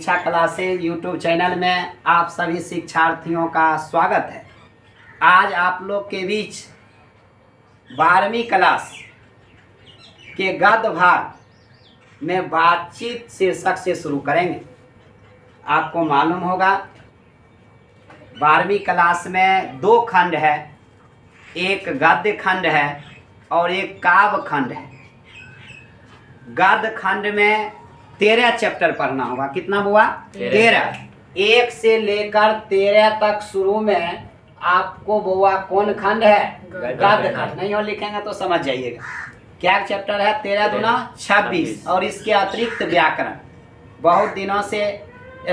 शिक्षा classes YouTube channel में आप सभी शिक्षार्थियों का स्वागत है। आज आप लोग के बीच 12वीं क्लास के गद्य भाग में बातचीत शीर्षक से शुरू करेंगे। आपको मालूम होगा 12वीं क्लास में 2 खंड है, एक गद्य खंड है और एक काव्य खंड है। गद्य खंड में 13 चैप्टर पढ़ना होगा। कितना हुआ? 13। 1 से लेकर 13 तक शुरू में आपको बुआ कौन खंड है? गद्य खंड। नहीं हो लिखेंगे तो समझ जाइएगा। क्या चैप्टर है? 13 दूना 26 और इसके अतिरिक्त व्याकरण। बहुत दिनों से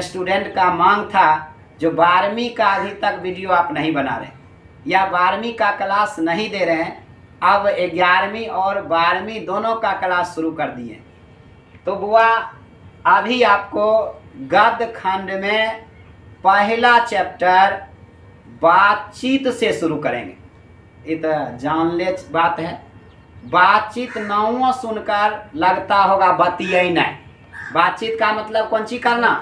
स्टूडेंट का मांग था जो 12वीं का अभी तक वीडियो आप नहीं बना रहे या 12वीं का क्लास नहीं दे रहे हैं, अब 11वीं और 12वीं दोनों का क्लास शुरू कर दिए। तो बुआ अभी आपको गद्य खंड में पहला चैप्टर बातचीत से शुरू करेंगे। ये तो जान ले बात है। बातचीत नाम सुनकर लगता होगा बतियाना। बातचीत का मतलब कौन सी करना?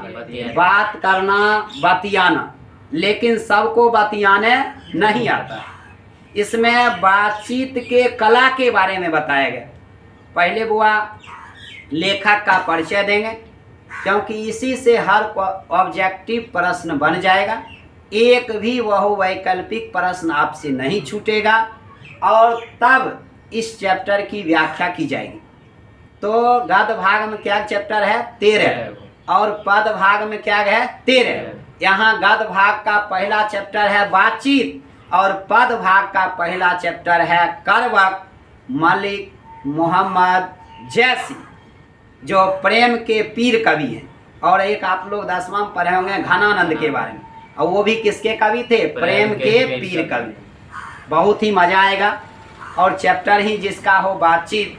बात करना, बतियाना। लेकिन सबको बतियाने नहीं आता। इसमें बातचीत के कला के बारे में बताया गया। पहले बुआ लेखक का परिचय देंगे, क्योंकि इसी से हर ऑब्जेक्टिव प्रश्न बन जाएगा। एक भी वह वैकल्पिक प्रश्न आपसे नहीं छूटेगा और तब इस चैप्टर की व्याख्या की जाएगी। तो गद्य भाग में क्या चैप्टर है? 13 और पद भाग में क्या है? 13। यहाँ गद्य भाग का पहला चैप्टर है बातचीत और पद भाग का पहला चैप्टर है करवक मलिक मोहम्मद जैसी, जो प्रेम के पीर कवि हैं। और एक आप लोग 10वां में पढ़े होंगे घनानंद के बारे में, और वो भी किसके कवि थे? प्रेम के पीर कवि। बहुत ही मजा आएगा। और चैप्टर ही जिसका हो बातचीत,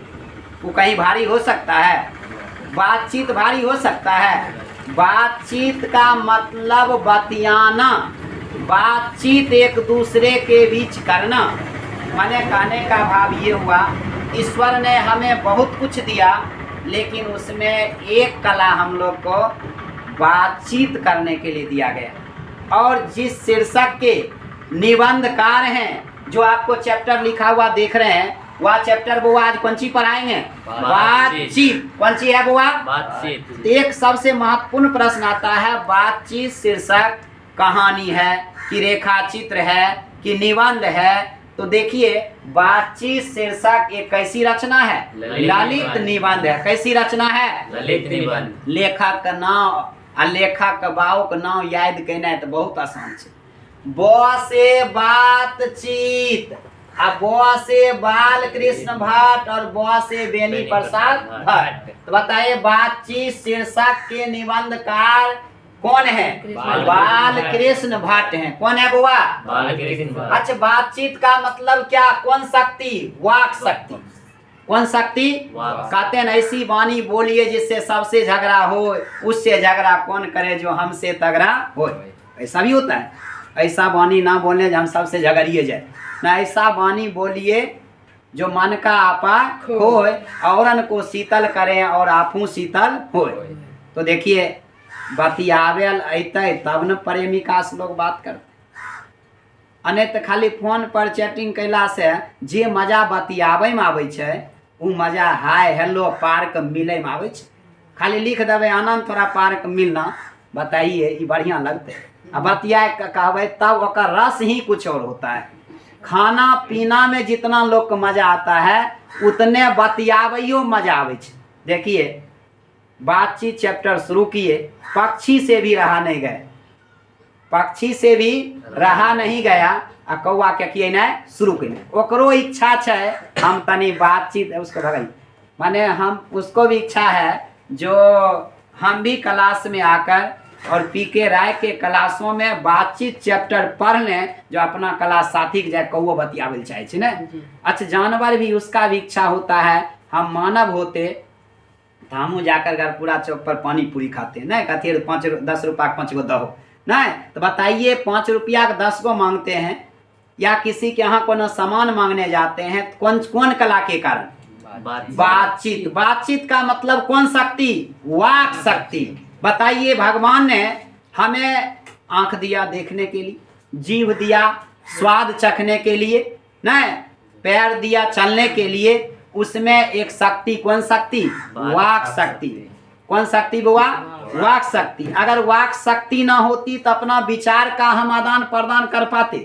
वो कहीं भारी हो सकता है? बातचीत भारी हो सकता है? बातचीत का मतलब बतियाना, बातचीत एक दूसरे के बीच करना। मैंने कहने का भाव ये हुआ, ईश्वर ने हमें बहुत कुछ दिया, लेकिन उसमें एक कला हम लोग को बातचीत करने के लिए दिया गया। और जिस शीर्षक के निबंधकार हैं, जो आपको चैप्टर लिखा हुआ देख रहे हैं, वह चैप्टर बुआ आज कौन सी पढ़ाएंगे? बातचीत। कौन सी है बुआ? बातचीत। एक सबसे महत्वपूर्ण प्रश्न आता है, बातचीत शीर्षक कहानी है कि रेखा चित्र है कि निबंध है? तो देखिए, बातचीत शीर्षक एक कैसी रचना है? ललित निबंध है। कैसी रचना है? ललित निबंध। लेखक का नाम आ लेखक बाबू का नाम याद करना तो बहुत आसान है। ब से बातचीत, अब ब से बाल कृष्ण भट्ट और ब से बेनी प्रसाद भट्ट। तो बताइए बातचीत शीर्षक के निबंधकार कौन है? बाल कृष्ण भट्ट हैं। कौन है बुआ? बाल कृष्ण भट्ट। अच्छा, बातचीत का मतलब क्या? कौन शक्ति? वाक शक्ति। कौन शक्ति? कहते हैं ऐसी वाणी बोलिए जिससे सबसे झगड़ा हो, उससे झगड़ा कौन करे जो हमसे तगड़ा हो। ऐसा भी होता है। ऐसा वाणी ना बोले जो हम सबसे झगड़िए जाए ना, ऐसा वाणी बोलिए जो मन का आपा होए, औरन को शीतल करें और आपू शीतल होए। तो देखिए, बतियावेल अतै तब न प्रेमिका से लोग बात करते। अने तो खाली फोन पर चैटिंग कैला से जे मजा बतियावे में आवे छे, उ मजा हाय हेलो पार्क मिले में आवे छे। खाली लिख देवे आनंद तोरा पार्क मिलना, बताइए ये बढ़िया लगते। अब बतिया कहवे तब ओकर रस ही कुछ और होता है। खाना पीना में जितना लोग को मजा आता है, उतने बतियावैयो मजा आवे छे। देखिए, बातचीत चैप्टर शुरू किए, पक्षी से भी रहा नहीं गए, पक्षी से भी रहा नहीं गया। आ कौआ क्या किए ना शुरू किए। ओकरो इच्छा है हम तनी बातचीत उसको भगाई, माने हम उसको भी इच्छा है जो हम भी क्लास में आकर और पीके राय के क्लासों में बातचीत चैप्टर पढ़ लें, जो अपना क्लास साथी के जाए कौओ बतियावे चाहे छे ना। अच्छा, जानवर भी उसका भी इच्छा होता है। हम मानव होते तो हमू जाकर घर पूरा चौक पर पानी पूरी खाते हैं ना, कहते 10 रुपया 5 गो दहो नहीं। तो बताइए 5 रुपया का 10 गो मांगते हैं या किसी के यहाँ कोनो सामान मांगने जाते हैं, कौन कला के कारण? बातचीत। बातचीत का मतलब कौन शक्ति? वाक शक्ति। बताइए, भगवान ने हमें आंख दिया देखने के लिए, जीभ दिया स्वाद चखने के लिए, नहीं, पैर दिया चलने के लिए, उसमें एक शक्ति, कौन शक्ति? वाक शक्ति। कौन शक्ति बुआ? वाक शक्ति। अगर वाक शक्ति ना होती तो अपना विचार का हम आदान प्रदान कर पाते?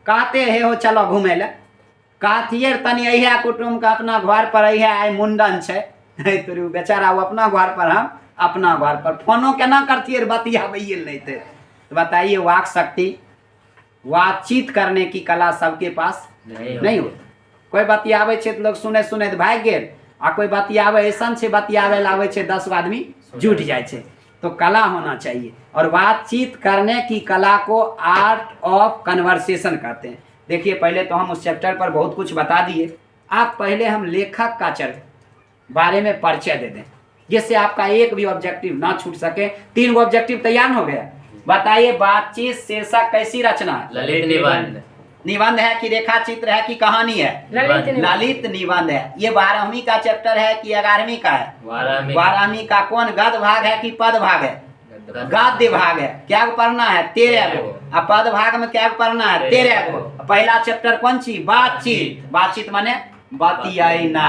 कहते हे हो चलो घूमे ले, कहतिए तनी अहिया कुटुम्ब का अपना घर पर अहिया आइ मुंडन छे, तो बेचारा वो अपना घर पर, हम अपना घर पर फोनो केना करतिए बतियाबैये नहीं थे। तो बताइए, वाक शक्ति, बातचीत करने की कला सबके पास नहीं होती। कोई बतियाबे छे तो लोग सुने सुने भाग गेल, आ कोई बतियाबे ऐसा छे बतियाबे लावे छे 10 आदमी जुट जाए छे। तो कला होना चाहिए, और बातचीत करने की कला को आर्ट ऑफ कन्वर्सेशन कहते हैं। देखिए, पहले तो हम उस चैप्टर पर बहुत कुछ बता दिए, आप पहले हम लेखक का बारे में परिचय दे दें, जिससे आपका एक भी ऑब्जेक्टिव ना छूट सके। 3 ऑब्जेक्टिव तैयार हो गया। बताइए, बातचीत शीर्षक कैसी रचना है? ललित निबंध। निबंध है कि रेखा चित्र है कि कहानी है? ललित निबंध है। ये 12वीं का चैप्टर है कि 11वीं का है? 12वीं का। कौन गद्य भाग है कि पद भाग है? गद्य भाग है। क्या पढ़ना है? 13 गो। अब पद भाग में क्या पढ़ना है? 13 गो। पहला चैप्टर कौन सी? बातचीत। बातचीत माने बतियाना।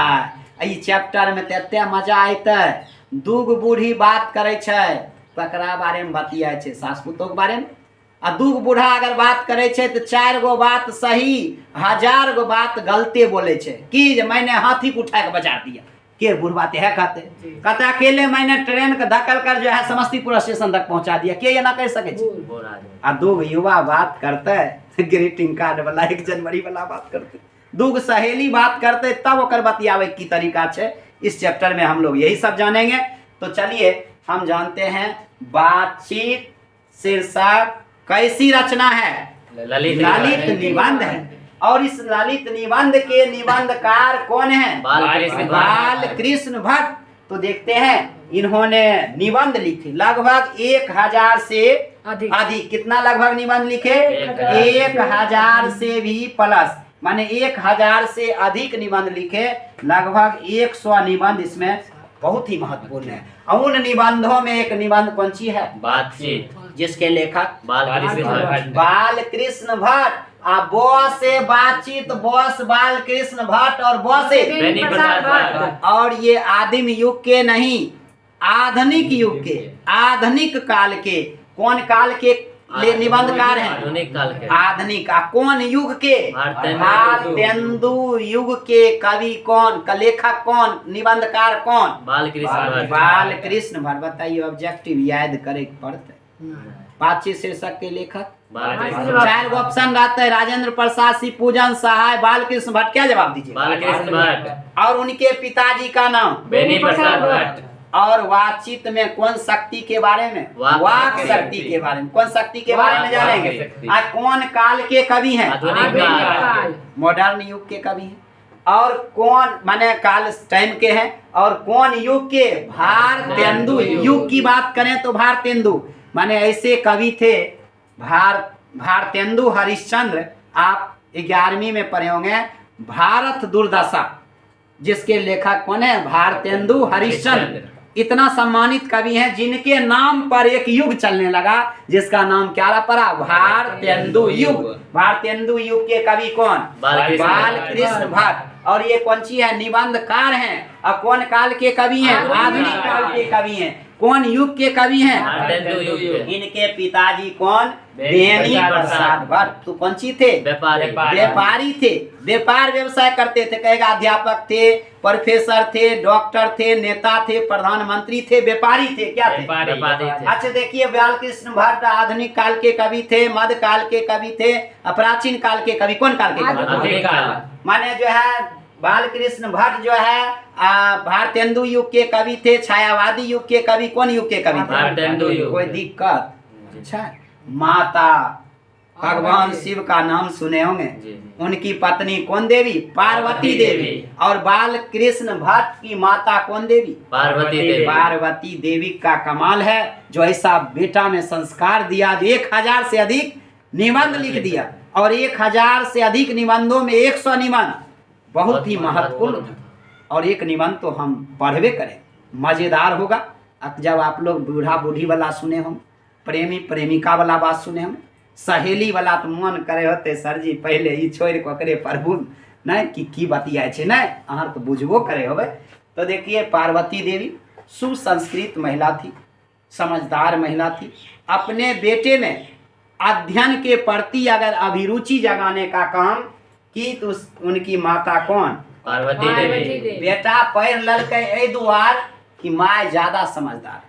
ई चैप्टर में तेते मजा आयते। दूगो बूढ़ी बात करे छे, तकरा बारे में बतियाए छे, सासपुतों के बारे में। आ दूगो बूढ़ा अगर बात करे छे तो 4 गो बात सही, 1000 गो बात गलते बोले छे। कि मैंने हाथी को उठा के बचा दिया, के बुढ़वा है कहते अकेले मैंने ट्रेन के धक्कल कर जो है समस्तीपुर स्टेशन तक पहुंचा दिया, के ये ना कह सके छे? आ दूगो युवा बात करते, ग्रीटिंग कार्ड वाला, 1 जनवरी वाला बात करते, दूगो सहेली बात करते, तब ओकर बतियावे की तरीका छे। इस चैप्टर में हम लोग यही सब जानेंगे। तो चलिए हम जानते हैं, बातचीत शीर्षक कैसी रचना है? ललित निबंध है। और इस ललित निबंध के निबंधकार कौन है? बाल कृष्ण भट्ट। तो देखते हैं, इन्होंने निबंध लिखे लगभग 1000 से अधिक। कितना लगभग निबंध लिखे? 1000 से भी प्लस, माने 1000 से अधिक निबंध लिखे। लगभग 100 निबंध इसमें बहुत ही महत्वपूर्ण है। उन निबंधों में एक निबंध कौन सी है? बातचीत, जिसके लेखक बाल कृष्ण भट्ट। बॉ से बातचीत, बॉस बाल कृष्ण भट्ट, और बॉ से बेनी प्रसाद भट्ट। और ये आदिम युग के नहीं, आधुनिक युग के, आधुनिक काल के। कौन काल के निबंधकार हैं? आधुनिक काल के। आधुनिक। कौन युग के? भारतेंदु युग के कवि कौन? लेखक कौन? निबंधकार कौन? बाल कृष्ण भट्ट। बताइए, ऑब्जेक्टिव याद करे पड़ते। बातचीत शीर्षक के लेखक 4 गो ऑप्शन रहते हैं, राजेंद्र प्रसाद, शिव पूजन सहाय, बाल कृष्ण भट्ट। क्या जवाब दीजिए? बाल कृष्ण भट्ट। और उनके पिताजी का नाम? बेनी प्रसाद भट्ट। और बातचीत में कौन शक्ति के बारे में? वाक शक्ति के बारे में। कौन शक्ति के बारे में जानेंगे? कौन काल के कवि हैं? आधुनिक काल। मॉडर्न युग के कवि हैं। और कौन माने काल टाइम के हैं, और कौन युग के? भारतेंदु युग की बात करें तो भारतेंदु माने ऐसे कवि थे। भारतेंदु हरिश्चंद्र, आप 11वीं में पढ़े होंगे। भारत दुर्दशा, जिसके लेखक कौन है? भारतेंदु हरिश्चंद्र। इतना सम्मानित कवि हैं, जिनके नाम पर एक युग चलने लगा, जिसका नाम क्या पड़ा? भारतेंदु युग। भारतेंदु युग के कवि कौन? बाल कृष्ण भट्ट। और ये कौन सी है? निबंधकार हैं। और कौन काल के कवि हैं? आधुनिक काल के कवि हैं। कौन युग के कवि हैं? इनके पिताजी कौन? बेनी प्रसाद भट्ट। तो कौन सी थे? व्यापारी थे। व्यापार व्यवसाय करते थे। कहेगा अध्यापक थे, प्रोफेसर थे, डॉक्टर थे, नेता थे, प्रधानमंत्री थे, व्यापारी थे। क्या थे? अच्छा देखिए, बाल कृष्ण भट्ट आधुनिक काल के कवि थे, मध्य काल के कवि थे, प्राचीन काल के कवि। कौन काल के कवि? माने जो है बाल कृष्ण भट्ट जो है भारतेंदु युग के कवि थे। छायावादी युग के कवि कौन युग के कवि थे? कोई दिक्कत? अच्छा, माता भगवान शिव का नाम सुने होंगे। उनकी पत्नी कौन देवी? पार्वती देवी। और बाल कृष्ण भट्ट की माता कौन देवी? पार्वती देवी का कमाल है, जो ऐसा बेटा में संस्कार दिया, जो 1000 से अधिक निबंध लिख दिया। और 1000 से अधिक निबंधों में 100 निबंध बहुत ही महत्वपूर्ण। और एक निबंध तो हम पढ़वे करें, मजेदार होगा। अब जब आप लोग बूढ़ा बूढ़ी वाला सुने हम, प्रेमी प्रेमिका वाला बात सुने हम, सहेली वाला तो मन करे होते सर जी पहले ई छोड़ करे प्रभु नहीं कि बतियाए छे नहीं, अहाँ तो बुझबो करे होबे। तो देखिए पार्वती देवी सुसंस्कृत महिला थी, समझदार महिला थी। अपने बेटे में अध्ययन के प्रति अगर अभिरुचि जगाने का काम की तो उनकी माता कौन? पार्वती देवी। बेटा पढ़ ललकै एहि दुआर कि माय ज्यादा समझदार,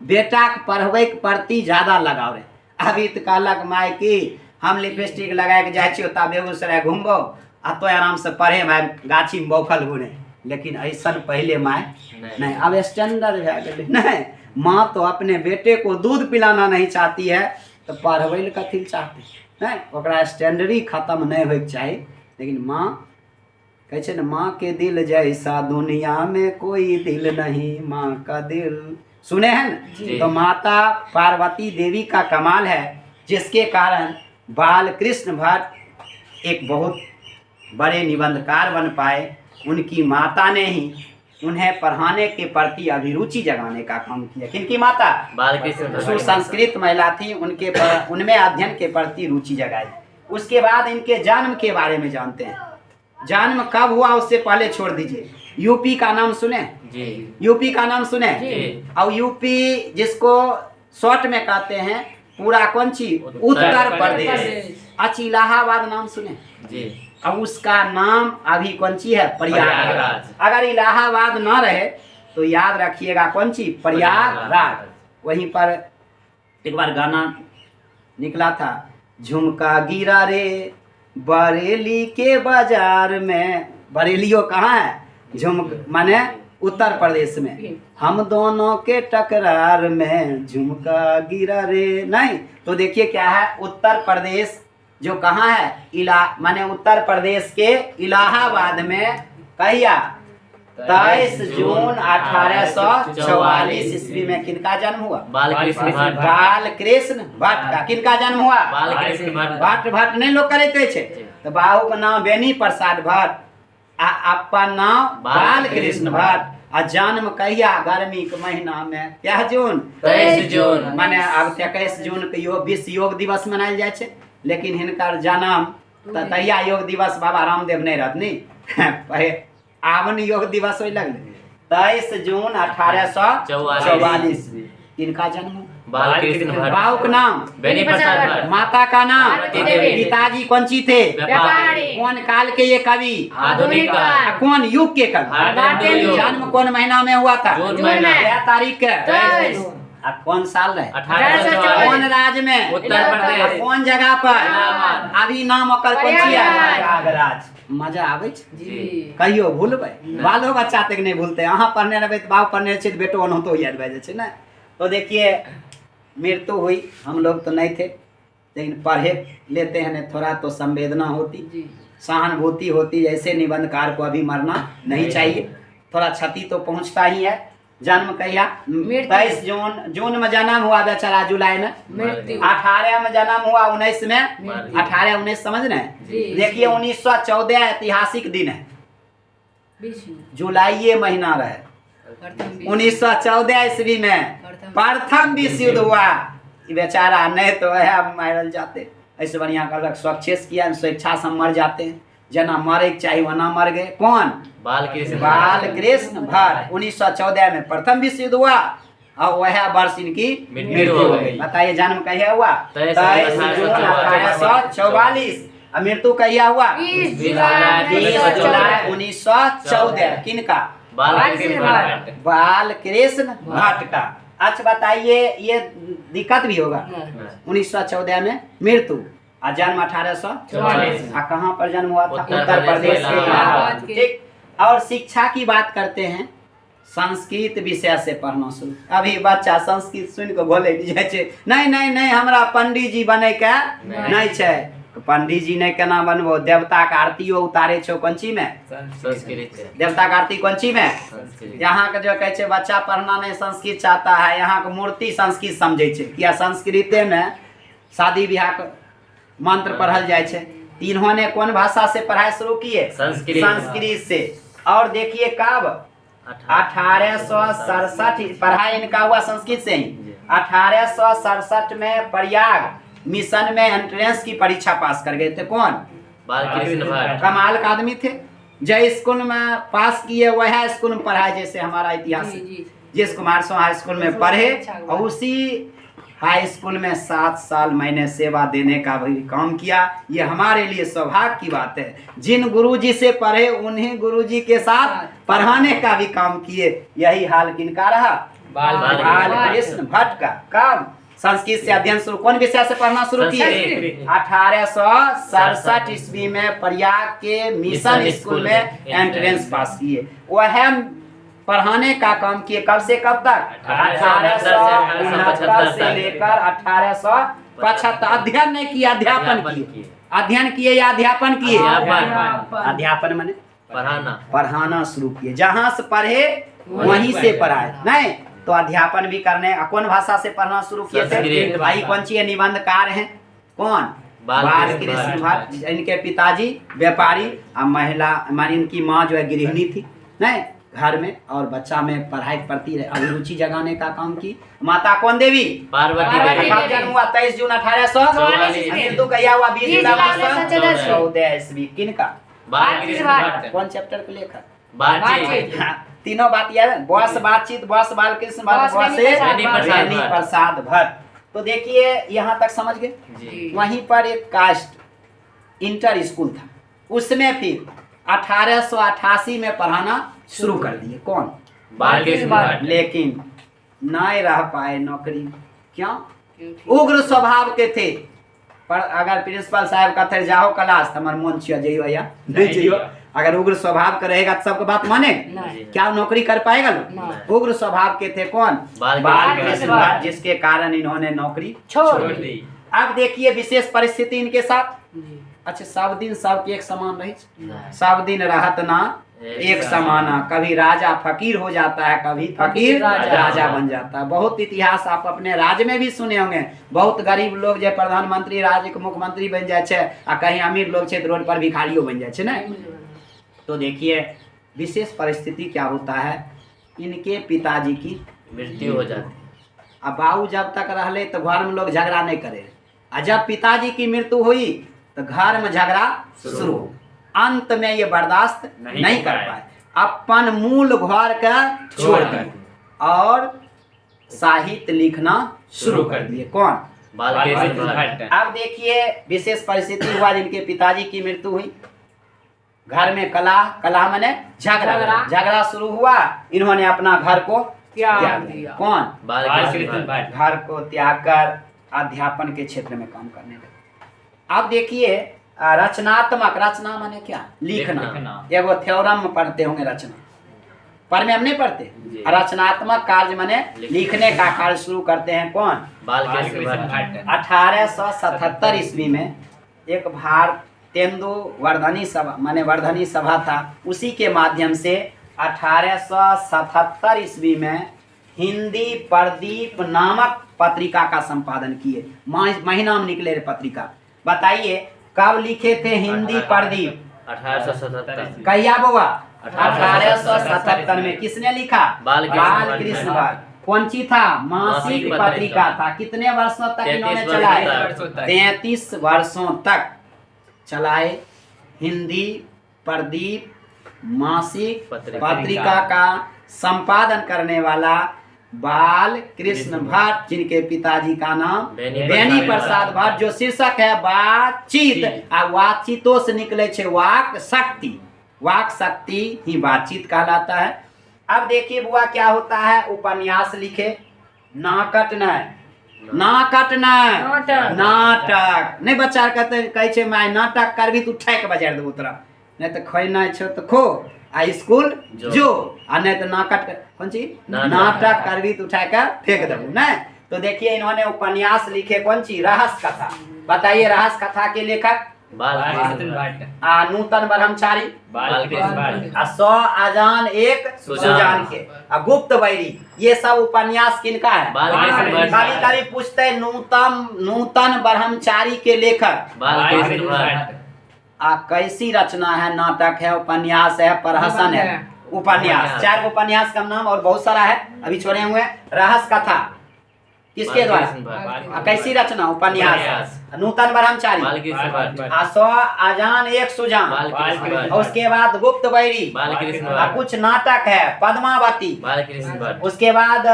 बेटा के पढ़बै के प्रति ज्यादा लगाव रहे। अभी तो कहलक माय की हम लिपस्टिक लगा के जाइ छी ओता बेगूसराय घूमबो आ तो आराम से पढ़े माय गाछी में बौखल घूरे, लेकिन ऐसा पहले माय नहीं। अब स्टैंडर्ड भै गेलै नहीं, माँ तो अपने बेटे को दूध पिलाना नहीं चाहती है तो पढ़बै ले कथी चाहती नहीं, ओकरा स्टैंडर्ड खत्म नहीं होइके चाही। लेकिन माँ कहे छे ना, माँ के दिल जैसा दुनिया में कोई दिल नहीं, माँ का दिल सुने हैं ना। तो माता पार्वती देवी का कमाल है, जिसके कारण बाल कृष्ण भट्ट एक बहुत बड़े निबंधकार बन पाए। उनकी माता ने ही उन्हें पढ़ाने के प्रति अभिरुचि जगाने का काम किया। किनकी माता? बालकृष्ण। सुसंस्कृत महिला थी, उनमें अध्ययन के प्रति रुचि जगाई। उसके बाद इनके जन्म के बारे में जानते हैं। जन्म कब हुआ उससे पहले छोड़ दीजिए। यूपी का नाम सुने जी। यूपी का नाम सुने जी। और यूपी जिसको शॉर्ट में कहते हैं पूरा कौन सी? उत्तर प्रदेश। अच्छा इलाहाबाद नाम सुने जी। अब उसका नाम अभी कौन सी है? प्रयागराज। अगर इलाहाबाद ना रहे तो याद रखिएगा कौन सी? प्रयागराज। वहीं पर एक बार गाना निकला था, झुमका गिरा रे बरेली के बाजार में। बरेलियो कहाँ है? झुमक माने उत्तर प्रदेश में। हम दोनों के टकरार में झुमका गिरा रे नहीं। तो देखिए क्या है, उत्तर प्रदेश जो कहाँ है? माने उत्तर प्रदेश के इलाहाबाद में कहिया 23 जून 1844 ईस्वी में किनका जन्म हुआ? बालकृष्ण भट्ट। बालकृष्ण भट्ट का। किनका जन्म हुआ? बालकृष्ण भट्ट। भट्ट भट्ट नहीं लोग करे छे। तो बाबू का नाम बेनी प्रसाद भट्ट आ अपन नाम बालकृष्ण भट्ट। आ जन्म कहिया? गर्मी के महीना में क्या जून? 23 जून। माने अब 21 जून के विश्व योग दिवस मनायल जाए छे, लेकिन हिनकर जन्म तहिया योग दिवस बाबा रामदेव नहीं रहत आवन योग दिवस हो लगले 23 जून 1844। इनका जन्म बालकृष्ण भट्ट। बाबू का नाम बेनी प्रसाद भट्ट। माता का नाम पार्वती देवी। पिताजी कौन सी थे? व्यापारी। कौन काल के ये कवि? आधुनिक काल। कौन युग के कवि? भारतीय युग। जन्म कौन महीना में हुआ था? जून महीना। क्या तारीख के? 23। अब कौन साल रहे? 1844। कौन राज्य में? उत्तर प्रदेश। कौन जगह पर? इलाहाबाद। अभी नाम ओकर कौन सी है? प्रयागराज। प्रयागराज। मजा आवे छे? जी। कहियो भूलबै? बालो बच्चा तक नहीं भूलते। अहाँ पढ़ने रहबै तो बाप पढ़ने छे तो बेटो ओनहतो याद भए जाइ छे ना। तो देखिए मृत्यु हुई, हम लोग तो नहीं थे, लेकिन पढ़े लेते हैं थोड़ा तो संवेदना होती, सहानुभूति होती। जैसे निबंधकार को अभी मरना नहीं चाहिए, थोड़ा क्षति तो पहुंचता ही है। जन्म कहिया? 23 जून में जन्म हुआ बेचारा, जुलाई में 18 में जन्म हुआ, 19 में 18 19 समझ रहे हैं। देखिए 1914 ऐतिहासिक दिन है, जुलाई महीना रहे 1914 ईस्वी में प्रथम विश्व युद्ध हुआ। बेचारा नहीं तो वह मारल जाते। ऐसे बढ़िया कहलक स्वच्छेस किया, स्वेच्छा से मर जाते हैं, जना मरे के चाहिए वना मर गए। कौन? बालकृष्ण भट्ट। 1914 में प्रथम विश्व युद्ध हुआ और वह वर्ष इनकी मृत्यु हो गई। बताइए जन्म कहिया हुआ? 23 जून 1844। और मृत्यु कहिया हुआ? 20 जुलाई 1914। किनका? बालकृष्ण भट्ट का। अच्छा बताइए, ये दिक्कत भी होगा। 1914 में मृत्यु और जन्म 1844। कहाँ पर जन्म हुआ था? उत्तर प्रदेश के इलाहाबाद। ठीक। और शिक्षा की बात करते हैं, संस्कृत विषय से पढ़ना शुरू। अभी बच्चा संस्कृत सुन के बोले नहीं नहीं नहीं हमरा पंडित जी बने के नहीं छे। पंडित जी ने केना बनबो? देवता का आरतीयो उतारे छो कंची में? संस्कृत। देवता का आरती कंची में? यहाँ के जो कहे बच्चा पढ़ना नहीं संस्कृत चाहता है, यहाँ के मूर्ति संस्कृत समझे छे। क्या संस्कृते में शादी ब्याह के मंत्र पढ़ल जाए छे। इन्होंने कौन भाषा से पढ़ाई शुरू किए? संस्कृत से। और देखिए कब 1867 पढ़ाई इनका हुआ संस्कृत से ही। 1867 में प्रयाग मिशन में एंट्रेंस की परीक्षा पास कर गए थे। कौन? बालकृष्ण भट्ट। कमाल का आदमी थे। जय स्कूल में पास किए वह स्कूल में पढ़ाए, जैसे हमारा इतिहास जिस कुमार सो हाई स्कूल में पढ़े, और उसी हाई स्कूल में 7 साल मैंने सेवा देने का भी काम किया। ये हमारे लिए सौभाग्य की बात है। जिन गुरुजी से पढ़े उन्हीं गुरुजी के साथ पढ़ाने का भी काम किए। यही हाल किनका रहा? बालकृष्ण भट्ट का। कब संस्कृत से अध्ययन शुरू, कौन विषय से पढ़ना शुरू किए? 1867 ईस्वी में प्रयाग के मिशन स्कूल में एंट्रेंस पास किए। वह पढ़ाने का काम किए। कब से कब तक? 1869 से लेकर 1875। अध्ययन नहीं किया, अध्यापन किए। अध्ययन किए या अध्यापन किए? अध्यापन माने पढ़ाना शुरू किए। जहाँ से पढ़े वहीं से पढ़ाए, नहीं तो अध्यापन भी करने। कौन भाषा से पढ़ना शुरू किए थे? भाई कौन सी निबंधकार हैं? कौन? बालकृष्ण भट्ट। इनके पिताजी व्यापारी और महिला, इनकी माँ जो है गृहिणी थी, नहीं घर में, और बच्चा में पढ़ाई पढ़ती रहे, अभिरुचि जगाने का काम की। माता कौन देवी? पार्वती देवी। जन्म हुआ 23 जून 1844। मृत्यु कहिया हुआ 20 जुलाई 1914 ईस्वी। किनका? कौन चैप्टर के लेखक? तीनों बात याद है। बस बातचीत, बस बालकृष्ण भट्ट, बस बेनी प्रसाद भट्ट। तो देखिए यहाँ तक समझ गए। वहीं पर एक कास्ट इंटर स्कूल था, उसमें फिर 1888 में पढ़ाना शुरू कर दिए। कौन? बालकृष्ण भट्ट। लेकिन नहीं रह पाए नौकरी। क्यों? उग्र स्वभाव के थे। पर अगर प्रिंसिपल साहब कहते जाओ क्लास, हमारे मन छिया जाइयो या नहीं जाइयो। अगर उग्र स्वभाव का रहेगा तो सबको बात माने, क्या नौकरी कर पाएगा लोग? उग्र स्वभाव के थे। कौन? बालकृष्ण भट्ट, जिसके कारण इन्होंने नौकरी छोड़ दी। अब देखिए विशेष परिस्थिति इनके साथ। अच्छा, सब दिन सब एक समान रही, सब दिन रहत ना एक समाना। कभी राजा फकीर हो जाता है, कभी फकीर राजा बन जाता है। बहुत इतिहास आप अपने राज्य में भी सुने होंगे। बहुत गरीब लोग जो प्रधानमंत्री, राज्य के मुख्यमंत्री बन जाए छे, आ कहीं अमीर लोग छे तो रोड पर भिखारियों बन जाए छे ना। तो देखिए विशेष परिस्थिति क्या होता है, इनके पिताजी की मृत्यु हो जाती है। अब बाबू जब तक रहले तो घर में लोग झगड़ा नहीं करे, और जब पिताजी की मृत्यु हुई तो घर में झगड़ा शुरू। अंत में ये बर्दाश्त नहीं कर पाए, अपन मूल घर का छोड़ दिए और साहित्य लिखना शुरू कर दिए। कौन? बालकृष्ण भट्ट। अब देखिए विशेष परिस्थिति हुआ, जिनके पिताजी की मृत्यु हुई, घर में कला माने झगड़ा शुरू हुआ। इन्होंने अपना घर को त्याग दिया। कौन? बालकृष्ण भट्ट। घर को त्याग कर अध्यापन के क्षेत्र में काम करने लगे। अब देखिए रचनात्मक, रचना माने क्या? लिखना। एगो थ्योरम में पढ़ते होंगे रचना, पर में हम नहीं पढ़ते। रचनात्मक कार्य माने लिखने का कार्य शुरू करते हैं। कौन? बालकृष्ण भट्ट। 1877 ईस्वी में एक भारतेंदु वर्धनी सभा माने वर्धनी सभा था, उसी के माध्यम से 1877 ईस्वी में हिंदी प्रदीप नामक पत्रिका का संपादन किए। महीना में निकले पत्रिका। बताइए कब लिखे थे हिंदी प्रदीप? 1877। कहिया बुआ? 1877 में। किसने लिखा? बालकृष्ण भट्ट। कौन सी था? मासिक पत्रिका था। कितने वर्षों तक इन्होंने चलाए? 33 वर्षों तक चलाए। हिंदी प्रदीप मासिक पत्रिका का संपादन करने वाला बालकृष्ण भट्ट, जिनके पिताजी का नाम बेनी प्रसाद भट्ट, जो शीर्षक है बातचीत। आ बातचीतों से निकले छे वाक शक्ति। वाक शक्ति ही बातचीत कहलाता है। अब देखिए बुआ क्या होता है, उपन्यास लिखे, नाटक नहीं। बच्चा कहते कहे छे मैं नाटक करबी तो उठा के बजार देबो तोरा, नहीं तो खोना छो तो खो, आ स्कूल जो, आ नहीं तो नाटक कौन चीज नाटक करबी तो उठा के फेंक देबो नहीं। तो देखिए इन्होंने उपन्यास लिखे। कौन सी? रहस्य कथा। बताइए रहस्य कथा के लेखक? बालकृष्ण भट्ट। नूतन ब्रह्मचारी बालकृष्ण भट्ट। 100 अजान एक सुजान के, गुप्त बैरी, ये सब उपन्यास किनका है? बालकृष्ण भट्ट। कभी कभी पूछते नूतन ब्रह्मचारी के लेखक बालकृष्ण भट्ट। कैसी रचना है? नाटक है, उपन्यास है, प्रहसन है? उपन्यास, 4 उपन्यास का नाम और बहुत सारा है अभी छोड़े हुए हैं। रहस्य कथा किसके द्वारा? कैसी रचना? उपन्यास। नूतन ब्रह्मचारी, बालकृष्ण भट्ट, 100 अजान एक सुजान, बालकृष्ण और भट्ट, उसके बाद गुप्त बैरी, बालकृष्ण और भट्ट, कुछ नाटक है पद्मावती, बालकृष्ण भट्ट, उसके बाद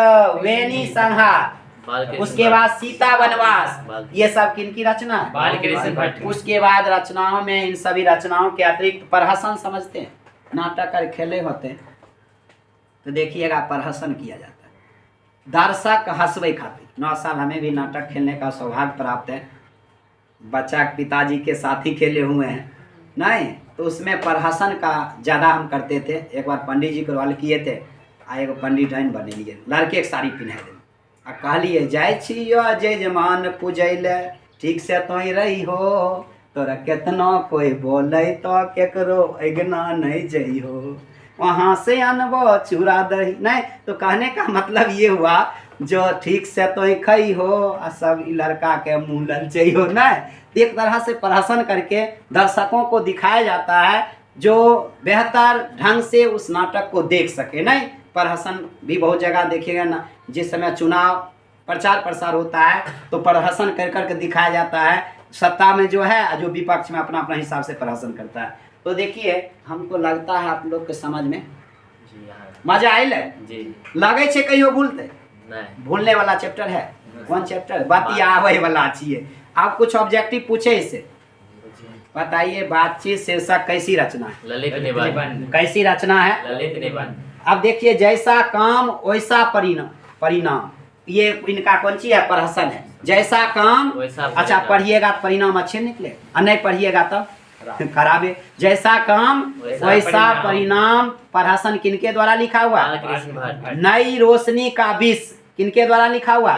वेणी संहार, बालकृष्ण उसके भट्ट, बाद सीता वनवास। बाल- ये सब किनकी रचना है? बालकृष्ण भट्ट। उसके बाद रचनाओं में, इन सभी रचनाओं के अतिरिक्त प्रहसन समझते हैं, नाटक और खेले होते हैं तो देखिएगा प्रहसन किया जाता है। दर्शक हंसवे खातिर 9 साल हमें भी नाटक खेलने का सौभाग्य प्राप्त है। बच्चा पिताजी के साथ ही खेले हुए हैं नहीं, तो उसमें प्रहसन का ज़्यादा हम करते थे। एक बार पंडित जी को रोल किए थे, आ एगो पंडित डाइन बनेलिए, लड़के एक साड़ी पिन्हा दे आ कहलिए जाइ छियो जजमान पूजैले ठीक से तो रही हो, तोरा केतना कोई बोले तो केकरो अगना नहीं जइहो, वहाँ से अनबो चूड़ा दही नहीं। तो कहने का मतलब ये हुआ जो ठीक से तो खई हो आ सब लड़का के मुँह लल चाहिए नहीं। एक तरह से प्रहसन करके दर्शकों को दिखाया जाता है जो बेहतर ढंग से उस नाटक को देख सके नहीं। प्रहसन भी बहुत जगह देखिएगा ना, जिस समय चुनाव प्रचार प्रसार होता है तो प्रहसन कर करके दिखाया जाता है। सत्ता में जो है, जो विपक्ष में अपना अपना हिसाब से प्रहसन करता है। तो देखिए हमको लगता है आप लोग के समझ में जी हाँ मजा आयल है, जी लगे छे कहियो भूलते नहीं भूलने वाला चैप्टर है कौन चैप्टर? बात आवे वाला चाहिए। आप कुछ ऑब्जेक्टिव पूछे इससे बताइए। बातचीत शीर्षक कैसी रचना है? ललित निबंध, कैसी रचना है? ललित निबंध, अब देखिए जैसा काम वैसा परिणाम ये इनका कौन सी है? प्रहसन है। जैसा काम वैसा अच्छा परिणाम। पढ़िएगा तो परिणाम अच्छे निकले, और नहीं पढ़िएगा तब खराब है। जैसा काम वैसा परिणाम प्रहसन किनके द्वारा लिखा हुआ? बालकृष्ण भट्ट, नई रोशनी का विष किनके द्वारा लिखा हुआ?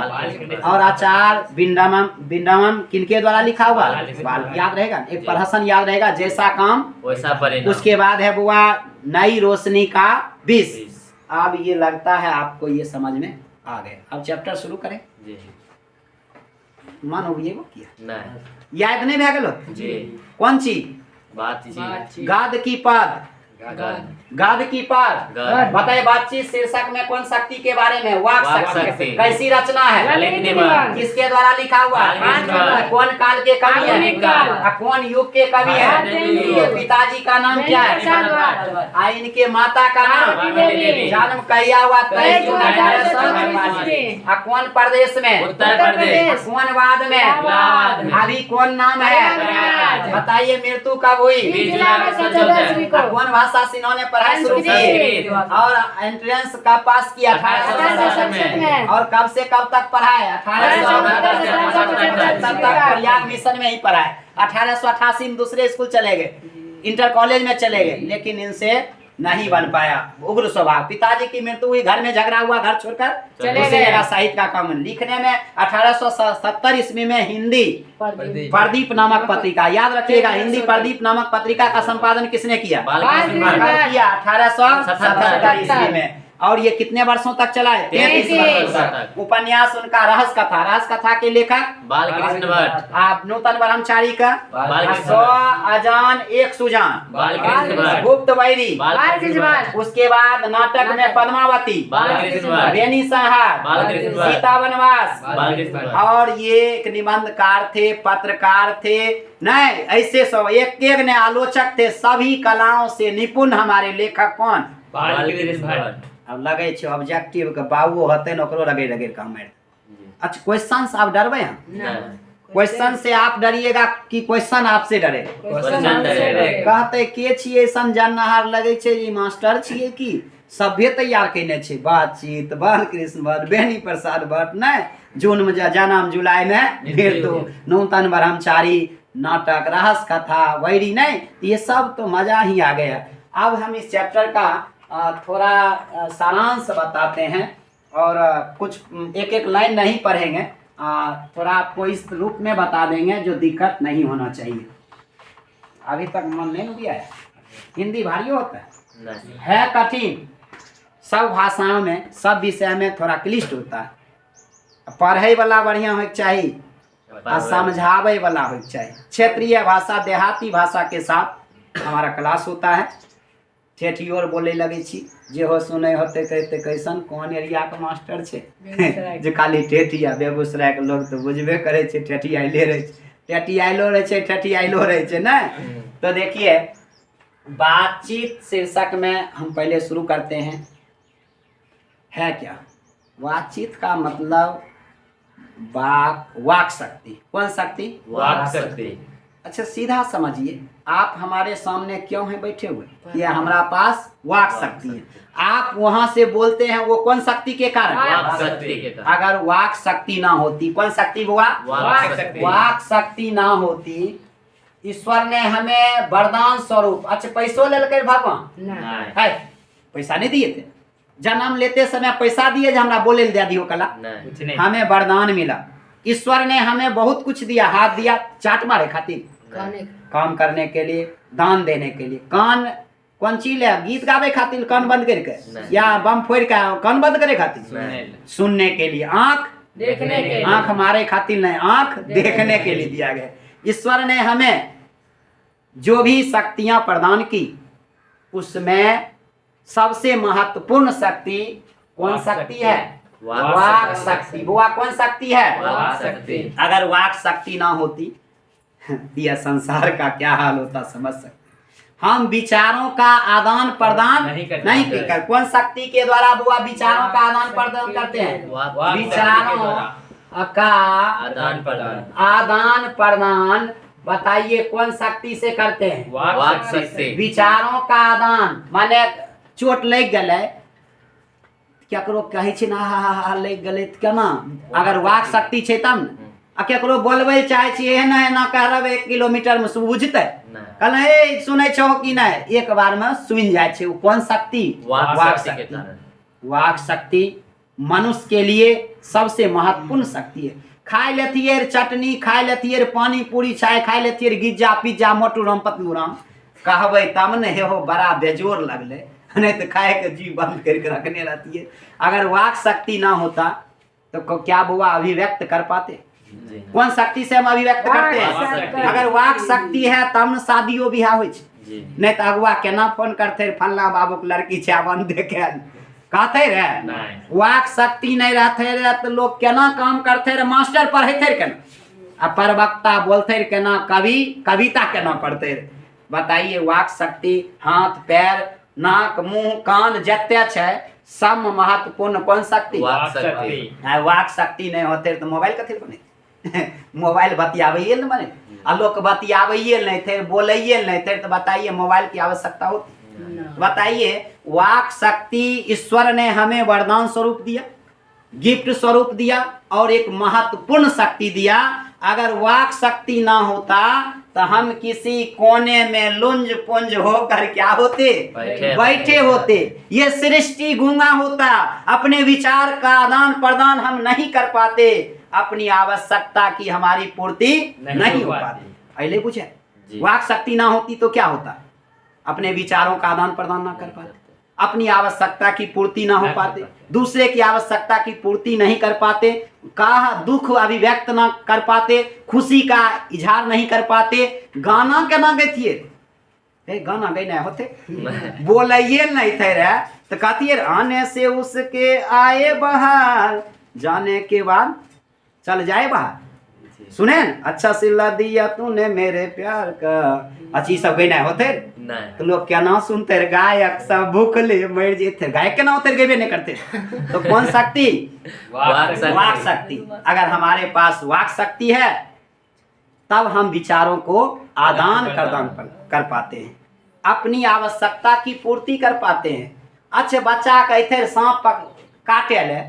और आचार बिंडमम किनके द्वारा लिखा हुआ? याद रहेगा, एक प्रहसन याद रहेगा। जैसा काम वैसा परिणाम, उसके बाद है बुआ नई रोशनी का विष। बीस। अब ये लगता है आपको ये समझ में आ गए। अब चैप्टर शुरू करें। जी मन हो ये किया नहीं याद नहीं भे गेलो? जी कौन चीज? बातचीत, गाद की पद, गद, गाद की पद। गद, बताइए बातचीत शीर्षक में कौन शक्ति के बारे में? वाक वाक शक्ति। शक्ति। कैसी रचना है? ललित निबंध, किसके द्वारा लिखा हुआ? बालकृष्ण भट्ट। कौन काल के कवि है? आधुनिक काल। कौन युग के कवि है? आधुनिक युग। इनके पिताजी का नाम क्या है? आ इनके माता का नाम? जन्म कहिया हुआ? 23 जून 1844। आ कौन प्रदेश में? उत्तर प्रदेश, कौन वाद में? इलाहाबाद में। अभी कौन नाम है? प्रयागराज। बताइए मृत्यु कब हुई? 20 जुलाई 1974। आ कौन भाषा से इन्होंने पढ़ाई शुरू की? संस्कृत। और एंट्रेंस का पास किया? 1867 में। और कब से कब तक पढ़ाए? 1875 तक प्रयाग मिशन में ही पढ़ाए। 1888 में दूसरे स्कूल चले गए, इंटर कॉलेज में चले गए, लेकिन इनसे नहीं बन पाया। उग्र स्वभाव। पिताजी की मृत्यु हुई, घर में झगड़ा हुआ, घर छोड़कर चले दूसरी गए। जगह साहित्य का काम। लिखने में 1870 ईस्वी में हिंदी प्रदीप नामक पत्रिका, याद रखिएगा, हिंदी प्रदीप नामक पत्रिका का संपादन किसने किया? बालकृष्ण भट्ट, कब किया? 1877 ईस्वी में। और ये कितने वर्षों तक चला है? 33 वर्षों तक। उपन्यास उनका रहस्य कथा, रहस्य कथा के लेखक बालकृष्ण भट्ट, आप नूतन ब्रह्मचारी का बालकृष्ण 100 अजान एक सुजान, बालकृष्ण भट्ट, गुप्त बैरी, बालकृष्ण भट्ट, उसके बाद नाटक में पद्मावती, बालकृष्ण भट्ट, वेणी संहार, बालकृष्ण भट्ट, सीता वनवास। बालकृष्ण भट्ट, और ये एक निबंधकार थे, पत्रकार थे, नहीं ऐसे सब एक एक ने आलोचक थे। सभी कलाओं से निपुण हमारे लेखक कौन? बालकृष्ण भट्ट। अब लगे छे ऑब्जेक्टिव के बाबू होते न ओकरो लगे लगे काम है। अच्छा क्वेश्चन से आप डरबे हैं? क्वेश्चन से आप डरिएगा कि क्वेश्चन आपसे डरे? क्वेश्चन डरे। कहते के छिए ऐसन जानहार लगे छे जी मास्टर छिए की सभ्य तैयार कैने छे। बातचीत बालकृष्ण भट्ट, बेनी प्रसाद भट्ट, नहीं जून में जनम जुलाई में फिर तो नूतन ब्रह्मचारी, नाटक, रहस्य कथा, वैरी, नहीं ये सब तो मजा ही आ गया। अब हम इस चैप्टर का थोड़ा सारांश बताते हैं और कुछ एक एक लाइन नहीं पढ़ेंगे, थोड़ा आपको इस रूप में बता देंगे जो दिक्कत नहीं होना चाहिए। अभी तक मन नहीं दिया है? हिंदी भारी होता है कठिन, सब भाषाओं में सब विषय में थोड़ा क्लिष्ट होता है। पढ़े वाला बढ़िया होना चाहिए और समझावे वाला होना चाहिए। क्षेत्रीय भाषा देहाती भाषा के साथ हमारा क्लास होता है। ठेठियोर बोले लगे छी जे हो सुनै होते कहते कैसन कोन एरिया के मास्टर छे जे खाली ठेठिया बेगूसराय के लोग तो बुझबे करे छे ठेठियाइले रहे छे ठेठियाइलो रहे छे ठेठियाइलो रहे छे ना। तो देखिए बातचीत शीर्षक में हम पहले शुरू करते हैं। है क्या बातचीत का मतलब? वाक शक्ति। कौन शक्ति? वाक शक्ति। अच्छा सीधा समझिए, आप हमारे सामने क्यों हैं बैठे हुए? ये हमारा पास वाक शक्ति है। आप वहां से बोलते हैं वो कौन शक्ति के कारण? वाक शक्ति के कारण। अगर वाक शक्ति ना होती, कौन शक्ति हुआ? वाक शक्ति। वाक शक्ति ना होती, ईश्वर ने हमें वरदान स्वरूप, अच्छा पैसों ले लेकर भगवान नहीं। है पैसा नहीं दिए थे? जन्म लेते समय पैसा दिए जो हमरा बोले दे दियो कला? नहीं। हमें वरदान मिला। ईश्वर ने हमें बहुत कुछ दिया, हाथ दिया चाट मारे खातिर, काम करने के लिए, दान देने के लिए। कान कौन चीज है? गीत गावे खातिर कान बंद करके, या बम फोड़ के कान बंद करे खातिर? सुनने के लिए। आंख देखने के लिए। आंख हमारे खातिर नहीं, आंख देखने के लिए दिया गया। ईश्वर ने हमें जो भी शक्तियां प्रदान की उसमें सबसे महत्वपूर्ण शक्ति कौन शक्ति है? वाक शक्ति। बुआ कौन शक्ति है? वाक शक्ति। अगर वाक शक्ति ना होती यह संसार का क्या हाल होता समझ सकते। हम विचारों का आदान प्रदान नहीं कर। कौन शक्ति के द्वारा बुआ विचारों का आदान प्रदान करते हैं? विचारों का आदान प्रदान बताइए कौन शक्ति से करते हैं? वाक शक्ति। विचारों का आदान माने चोट लग गए केकरो कहे छै ना हा लग गले केना? अगर वाक शक्ति छै तब ने। आ केकरो बोलबे चाहे छी एहन एना कहब 1 किलोमीटर में बुझते कहल हे सुनै छौ कि नहीं, एक बार में सुन जाए छे। कौन शक्ति? वाक शक्ति के कारण। वाक शक्ति मनुष्य के लिए सबसे महत्वपूर्ण शक्ति है। खाए लेतिए चटनी, खाए लेतिए पानी पूरी, चाय खाए लेतिए गिज्जा पिज्जा मोटू राम पतलू राम कहबे तब न हे हो बड़ा बेजोर लगले, नहीं तो खाए के जी बंद करके रखने रहती है। अगर वाक शक्ति ना होता तो क्या बुआ अभिव्यक्त कर पाते? कौन शक्ति से हम अभिव्यक्त करते हैं? अगर वाक शक्ति है तब न शादियों बियाह हो, नहीं तो अगुआ केना फोन करते फल्ला बाबू के लड़की चावन देखे कहते रहे। वाक शक्ति नहीं रहते रहे तो लोग केना काम करते रहे? मास्टर पढ़ते केना, आ प्रवक्ता बोलते केना, कवि कविता केना पढ़ते रहे? बताइए वाक शक्ति हाथ पैर नाक मुंह कान जते छै सब महत्वपूर्ण कौन शक्ति? वाक शक्ति। वाक शक्ति नहीं होते तो मोबाइल कथी बने? मोबाइल बतियाबे न बने, आ लोग बतियाबे नहीं थे, बोलिए नहीं थे, तो बताइए मोबाइल की आवश्यकता होती? बताइए वाक शक्ति ईश्वर ने हमें वरदान स्वरूप दिया, गिफ्ट स्वरूप दिया और एक महत्वपूर्ण शक्ति दिया। अगर वाक शक्ति ना होता तो हम किसी कोने में लुंज पुंज होकर क्या होते? बैठे होते। ये सृष्टि गूंगा होता, अपने विचार का आदान प्रदान हम नहीं कर पाते, अपनी आवश्यकता की हमारी पूर्ति नहीं हो पाती। पहले पूछे वाक शक्ति ना होती तो क्या होता? अपने विचारों का आदान प्रदान ना कर पाते, अपनी आवश्यकता की पूर्ति ना हो पाते, दूसरे की आवश्यकता की पूर्ति नहीं कर पाते, कहा दुख अभिव्यक्त ना कर पाते, खुशी का इजहार नहीं कर पाते। गाना केना गैतिए? गाना गैना होते बोलिए नहीं थे रहे तो कहती आने से उसके आए बाहर, जाने के बाद चल जाए बाहर। सुने अच्छा सिला दिया तूने मेरे प्यार का, अच्छी सब गई नहीं होते तो लोग क्या ना सुनते? गायक सब भूखले मर जेते। गायक के ना होते गए नहीं करते। तो कौन शक्ति? वाक शक्ति। अगर हमारे पास वाक शक्ति है तब हम विचारों को आदान प्रदान कर पाते हैं, अपनी आवश्यकता की पूर्ति कर पाते हैं। अच्छे बच्चा कहते सांप काटे ले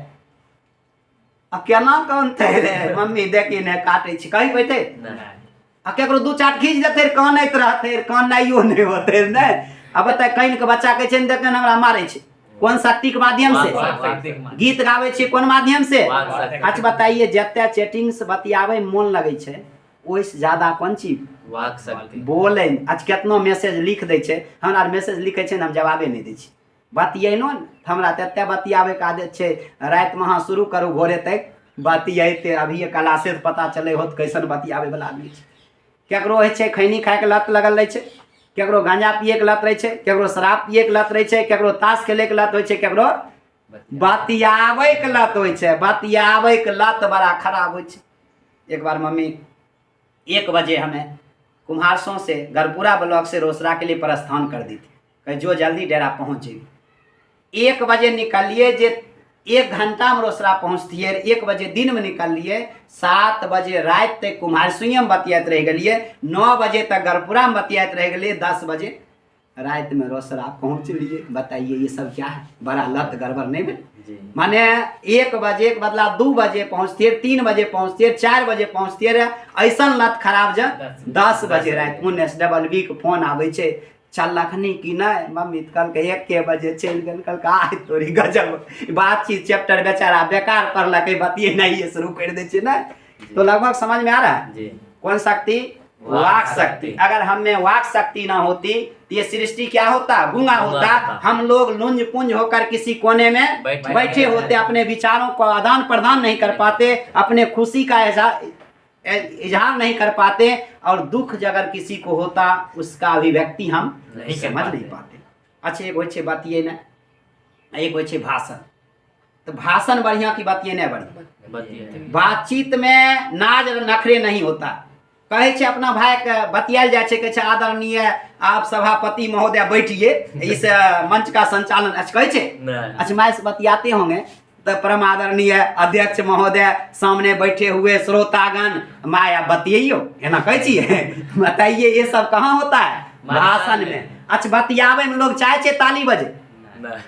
केना कहते रे मम्मी देखी ने काटे छी कही बैठे आ केकरो दू चाट खींच देते कानैत रहते, कानैयो नहीं होते ने। अब बता कहीं के बच्चा कहे छै देखे हमरा मारे छै कौन शक्ति के माध्यम से? गीत गावे छै कौन माध्यम से? अच्छा बताइए जते चैटिंग से बतियावे मन लगे छै ओइसे ज्यादा कौन चीज? वाक शक्ति। बोले आज केतना मैसेज लिख दे छै, हमरा मैसेज लिखे छै हम जवाबे नहीं दै छी। बतियेनो न हमरा तते बतियावे के आदत छै, रात में हाँ शुरू करू भोरे तक बतियाते। अभी क्लासे पता चले होत कैसन बतियावे वाला आदमी छै। केकरो है छै खैनी खाए के लत लगल रहे छै, केकरो गांजा पिए के लत रहे छे, केकरो शराब पिए के लत रहे छे, केकरो ताश खेले के लत होय छे, केकरो बतियावे के लत होय छे। बतियावे के लत बड़ा खराब होय छे। एक बार मम्मी 1 बजे हमें कुम्हारसों से गरपुरा ब्लॉक से रोसड़ा के लिए प्रस्थान कर दी थी। कहे जो जल्दी डेरा पहुँच जाइए। 1 बजे निकलिए, जे 1 घंटा में रोसड़ा पहुँचतिए। 1 बजे दिन में निकलिए, 7 बजे रात तक कुम्हारसुई में बतियात रह गलिए, 9 बजे तक गरपुरा में बतियात रह गलिए, 10 बजे रात में रोसड़ा पहुँच लिए। बताइए ये सब क्या है? बड़ा लत गड़बड़ नहीं भेल? माने 1 बजे के बदला 2 बजे पहुँचतिए, 3 बजे पहुँचतिए, 4 बजे पहुँचतिए रहे। ऐसा लत खराब जे 10 बजे रात $19BB के फोन आवे छे, चलखनी कि नहीं मम्मी? कल के 1 बजे चल गए। कल का आय तोरी गजब बातचीत चैप्टर बेचारा बेकार पढ़लक, बतिये नहीं ये शुरू कर दे ना। तो लगभग समझ में आ रहा है? कौन शक्ति? वाक शक्ति। अगर हमें वाक शक्ति ना होती तो ये सृष्टि क्या होता? गूंगा होता। हम लोग लुंज पुंज होकर किसी कोने में बैठे होते, अपने विचारों को आदान प्रदान नहीं कर पाते, अपने खुशी का इजहार नहीं कर पाते, और दुख अगर किसी को होता उसका अभिव्यक्ति हम समझ नहीं पाते। अच्छा एक होय बतिये ना, एक होय भाषण। तो भाषण बढ़िया की बतिये ना बढ़िया। बातचीत में नाज नखरे नहीं होता। कहे छे अपना भाई के बतियाल जाए छे, कहे आदरणीय आप सभापति महोदय बैठिए, इस मंच का संचालन। अच्छा कहे छे, अच्छा मैं बतियाते होंगे तो परम आदरणीय अध्यक्ष महोदय सामने बैठे हुए श्रोतागण माया बतियो, है ना? कहे छिए बताइए ये सब कहाँ होता है? भाषण में। अच्छा बतियावे में लोग चाहे छे ताली बजे,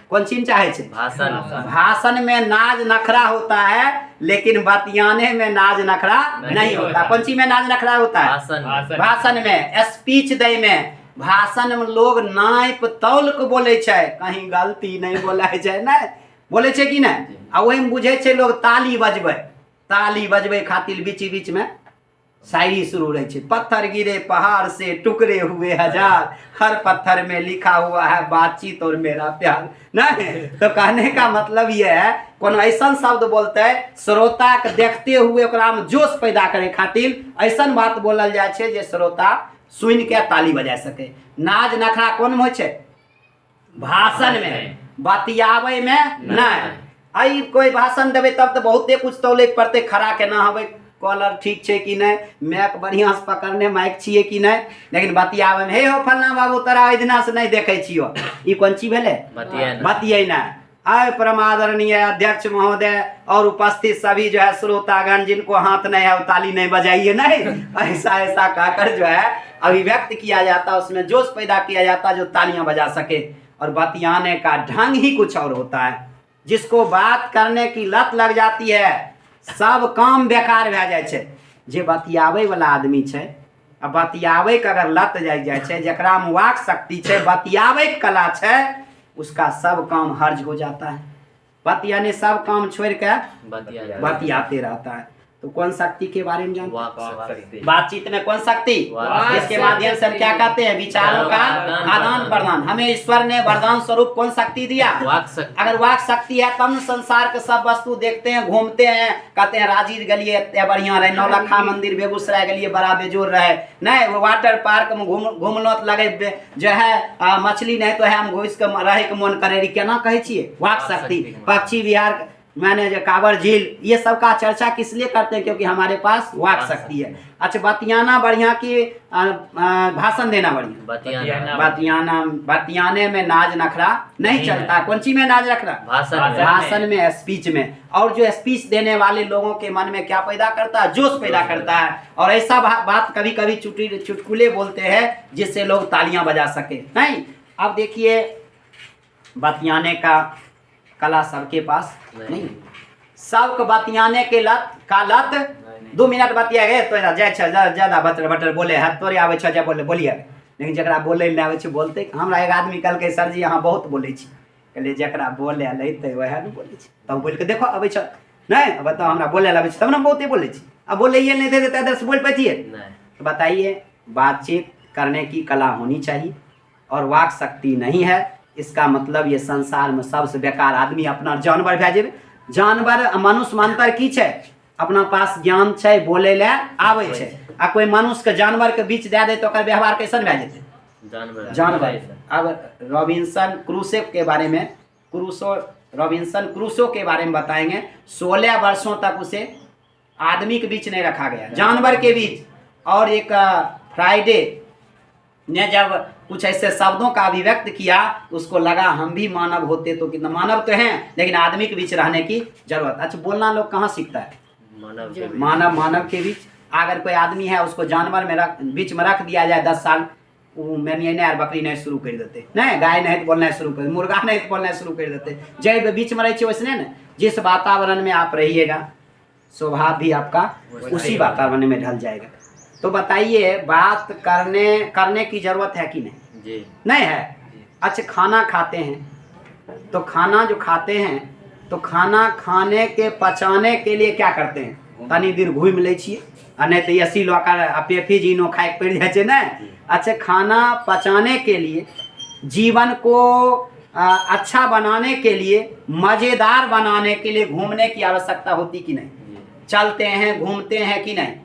कौन चीज चाहे छे? भाषण में नाज नखरा होता है, लेकिन बतियाने में नाज नखरा नहीं होता। कौन चीज में नाज नखरा होता है? भाषण में, स्पीच दे में। भाषण में लोग नाप तौल के बोले छे, कहीं गलती नहीं बोला जाए ना, बोले छे कि नहीं? आ वही में बुझे छे लोग ताली बजबे, ताली बजबे खातिर बीच बीच में शायरी शुरू रही छे। पत्थर गिरे पहाड़ से, टुकड़े हुए हजार, हर पत्थर में लिखा हुआ है बातचीत और मेरा प्यार। नहीं तो कहने का मतलब यह है, कोनो ऐसा शब्द बोलते है श्रोता के देखते हुए ओकरा में जोश पैदा करे खातिर ऐसा बात बोलल जाए छे जे श्रोता सुन के ताली बजा सके। नाज नखरा कौन में होय छे? भाषण में, बतियावे में नहीं। आई कोई भाषण देवे तब तो बहुते कुछ तौले पड़ते, खड़ा के ना हवे, कॉलर ठीक छे कि नहीं, मैक बढ़िया से पकड़ने माइक छिए कि नहीं, लेकिन बतियावे में हे हो फलना बाबू तोरा ओइ दिना से नहीं देखे छियो, ई कौन चीज भेले? बतिये ना। आय परम आदरणीय अध्यक्ष महोदय और उपस्थित सभी जो है श्रोतागण, जिनको हाथ नहीं है वो ताली नहीं बजाइए, नहीं ऐसा ऐसा कहकर जो है अभिव्यक्त किया जाता, उसमें जोश पैदा किया जाता जो तालियां बजा सके। और बतियाने का ढंग ही कुछ और होता है। जिसको बात करने की लत लग जाती है सब काम बेकार भे जाए छे। जे बतियावे वाला आदमी छे, अब बतियावे के अगर लत जाग जाए छे, जेकरा में वाक शक्ति छे, बतियावे के कला छे, उसका सब काम हर्ज हो जाता है। बतियाने सब काम छोड़ के बतियाते रहता है। तो कौन शक्ति के बारे में जानते? बातचीत में कौन शक्ति? इसके माध्यम से हम क्या कहते हैं? विचारों का आदान प्रदान। हमें ईश्वर ने वरदान स्वरूप कौन शक्ति दिया? अगर वाक शक्ति है तब संसार के सब वस्तु देखते हैं, घूमते हैं, कहते हैं राजीव गलिए बढ़िया रहे, नौलखा मंदिर बेगूसराय गलिए बड़ा बेजोर रहे, नहीं वो वाटर पार्क में घूमलो तो लगे जो है मछली नहीं तो है हम घुस के रहे के मन करे, केना कहे छिए? वाक शक्ति। पक्षी विहार मैंने जो कांवर झील, ये सब का चर्चा किस लिए करते हैं? क्योंकि हमारे पास वाक शक्ति है। अच्छा बतियाना बढ़िया की भाषण देना बढ़िया? बतियाने में नाज नखरा नहीं चलता। कौन सी में नाज नखरा? भाषण में, स्पीच में। और जो स्पीच देने वाले लोगों के मन में क्या पैदा करता है? जोश पैदा करता है। और ऐसा बात कभी कभी चुटकुले बोलते हैं जिससे लोग तालियां बजा सके। नहीं अब देखिए बतियाने का कला सबके पास नहीं। सबके बतियाने के लत 2 मिनट बतिया गए तो ज्यादा बटर बटर बोले है तोरे आवे छ बोले बोलिए, लेकिन जरा बोले नहीं आवे बोलते। हमरा एक आदमी कल के सर जी यहाँ बहुत बोले छी, कहलिए जरा बोले लेते वह नहीं बोले छी, तब बोल के देखो अबे छ नहीं बताओ हमरा बोले लगे तब ना बहुते बोले छी, अब बोले ये नहीं देते इधर से बोल पाइए। तो बताइए बातचीत करने की कला होनी चाहिए और वाक शक्ति नहीं है, इसका मतलब ये संसार में सबसे बेकार आदमी अपना जानवर भे जेबे। जानवर मनुष्य में अंतर की छे? अपना पास ज्ञान छे, बोले ले आवे छे, आ कोई मनुष्य के जानवर के बीच दे दे तो ओकर व्यवहार कैसन भे जेते? जानवर। अब रॉबिन्सन क्रूसो के बारे में रॉबिन्सन क्रूसो के बारे में बताएंगे। 16 वर्षों तक उसे आदमी के बीच नहीं रखा गया, जानवर के बीच। और एक फ्राइडे ने जब कुछ ऐसे शब्दों का अभिव्यक्त किया, उसको लगा हम भी मानव होते तो कितना, मानव तो हैं लेकिन आदमी के बीच रहने की जरूरत। अच्छा, बोलना लोग कहाँ सीखता है? मानव के बीच। अगर कोई आदमी है उसको जानवर में बीच में रख दिया जाए 10 साल, वो मेमने नहीं बकरी नहीं शुरू कर देते, नहीं गाय नहीं तो बोलना शुरू कर, मुर्गा नहीं तो बोलना शुरू कर देते। जब बीच में रहे वैसने न, जिस वातावरण में आप रहिएगा स्वभाव भी आपका उसी वातावरण में ढल जाएगा। तो बताइए, बात करने की जरूरत है कि नहीं? जी। नहीं है। अच्छा, खाना खाते हैं तो खाना जो खाते हैं तो खाना खाने के पचाने के लिए क्या करते हैं? तनी देर घूम ले छिए, आ नहीं तो ऐसी लोकर पेफी जीनो खाए पड़ जाए छै ना। अच्छा, खाना पचाने के लिए, जीवन को अच्छा बनाने के लिए, मज़ेदार बनाने के लिए घूमने की आवश्यकता होती कि नहीं? चलते हैं, घूमते हैं कि नहीं?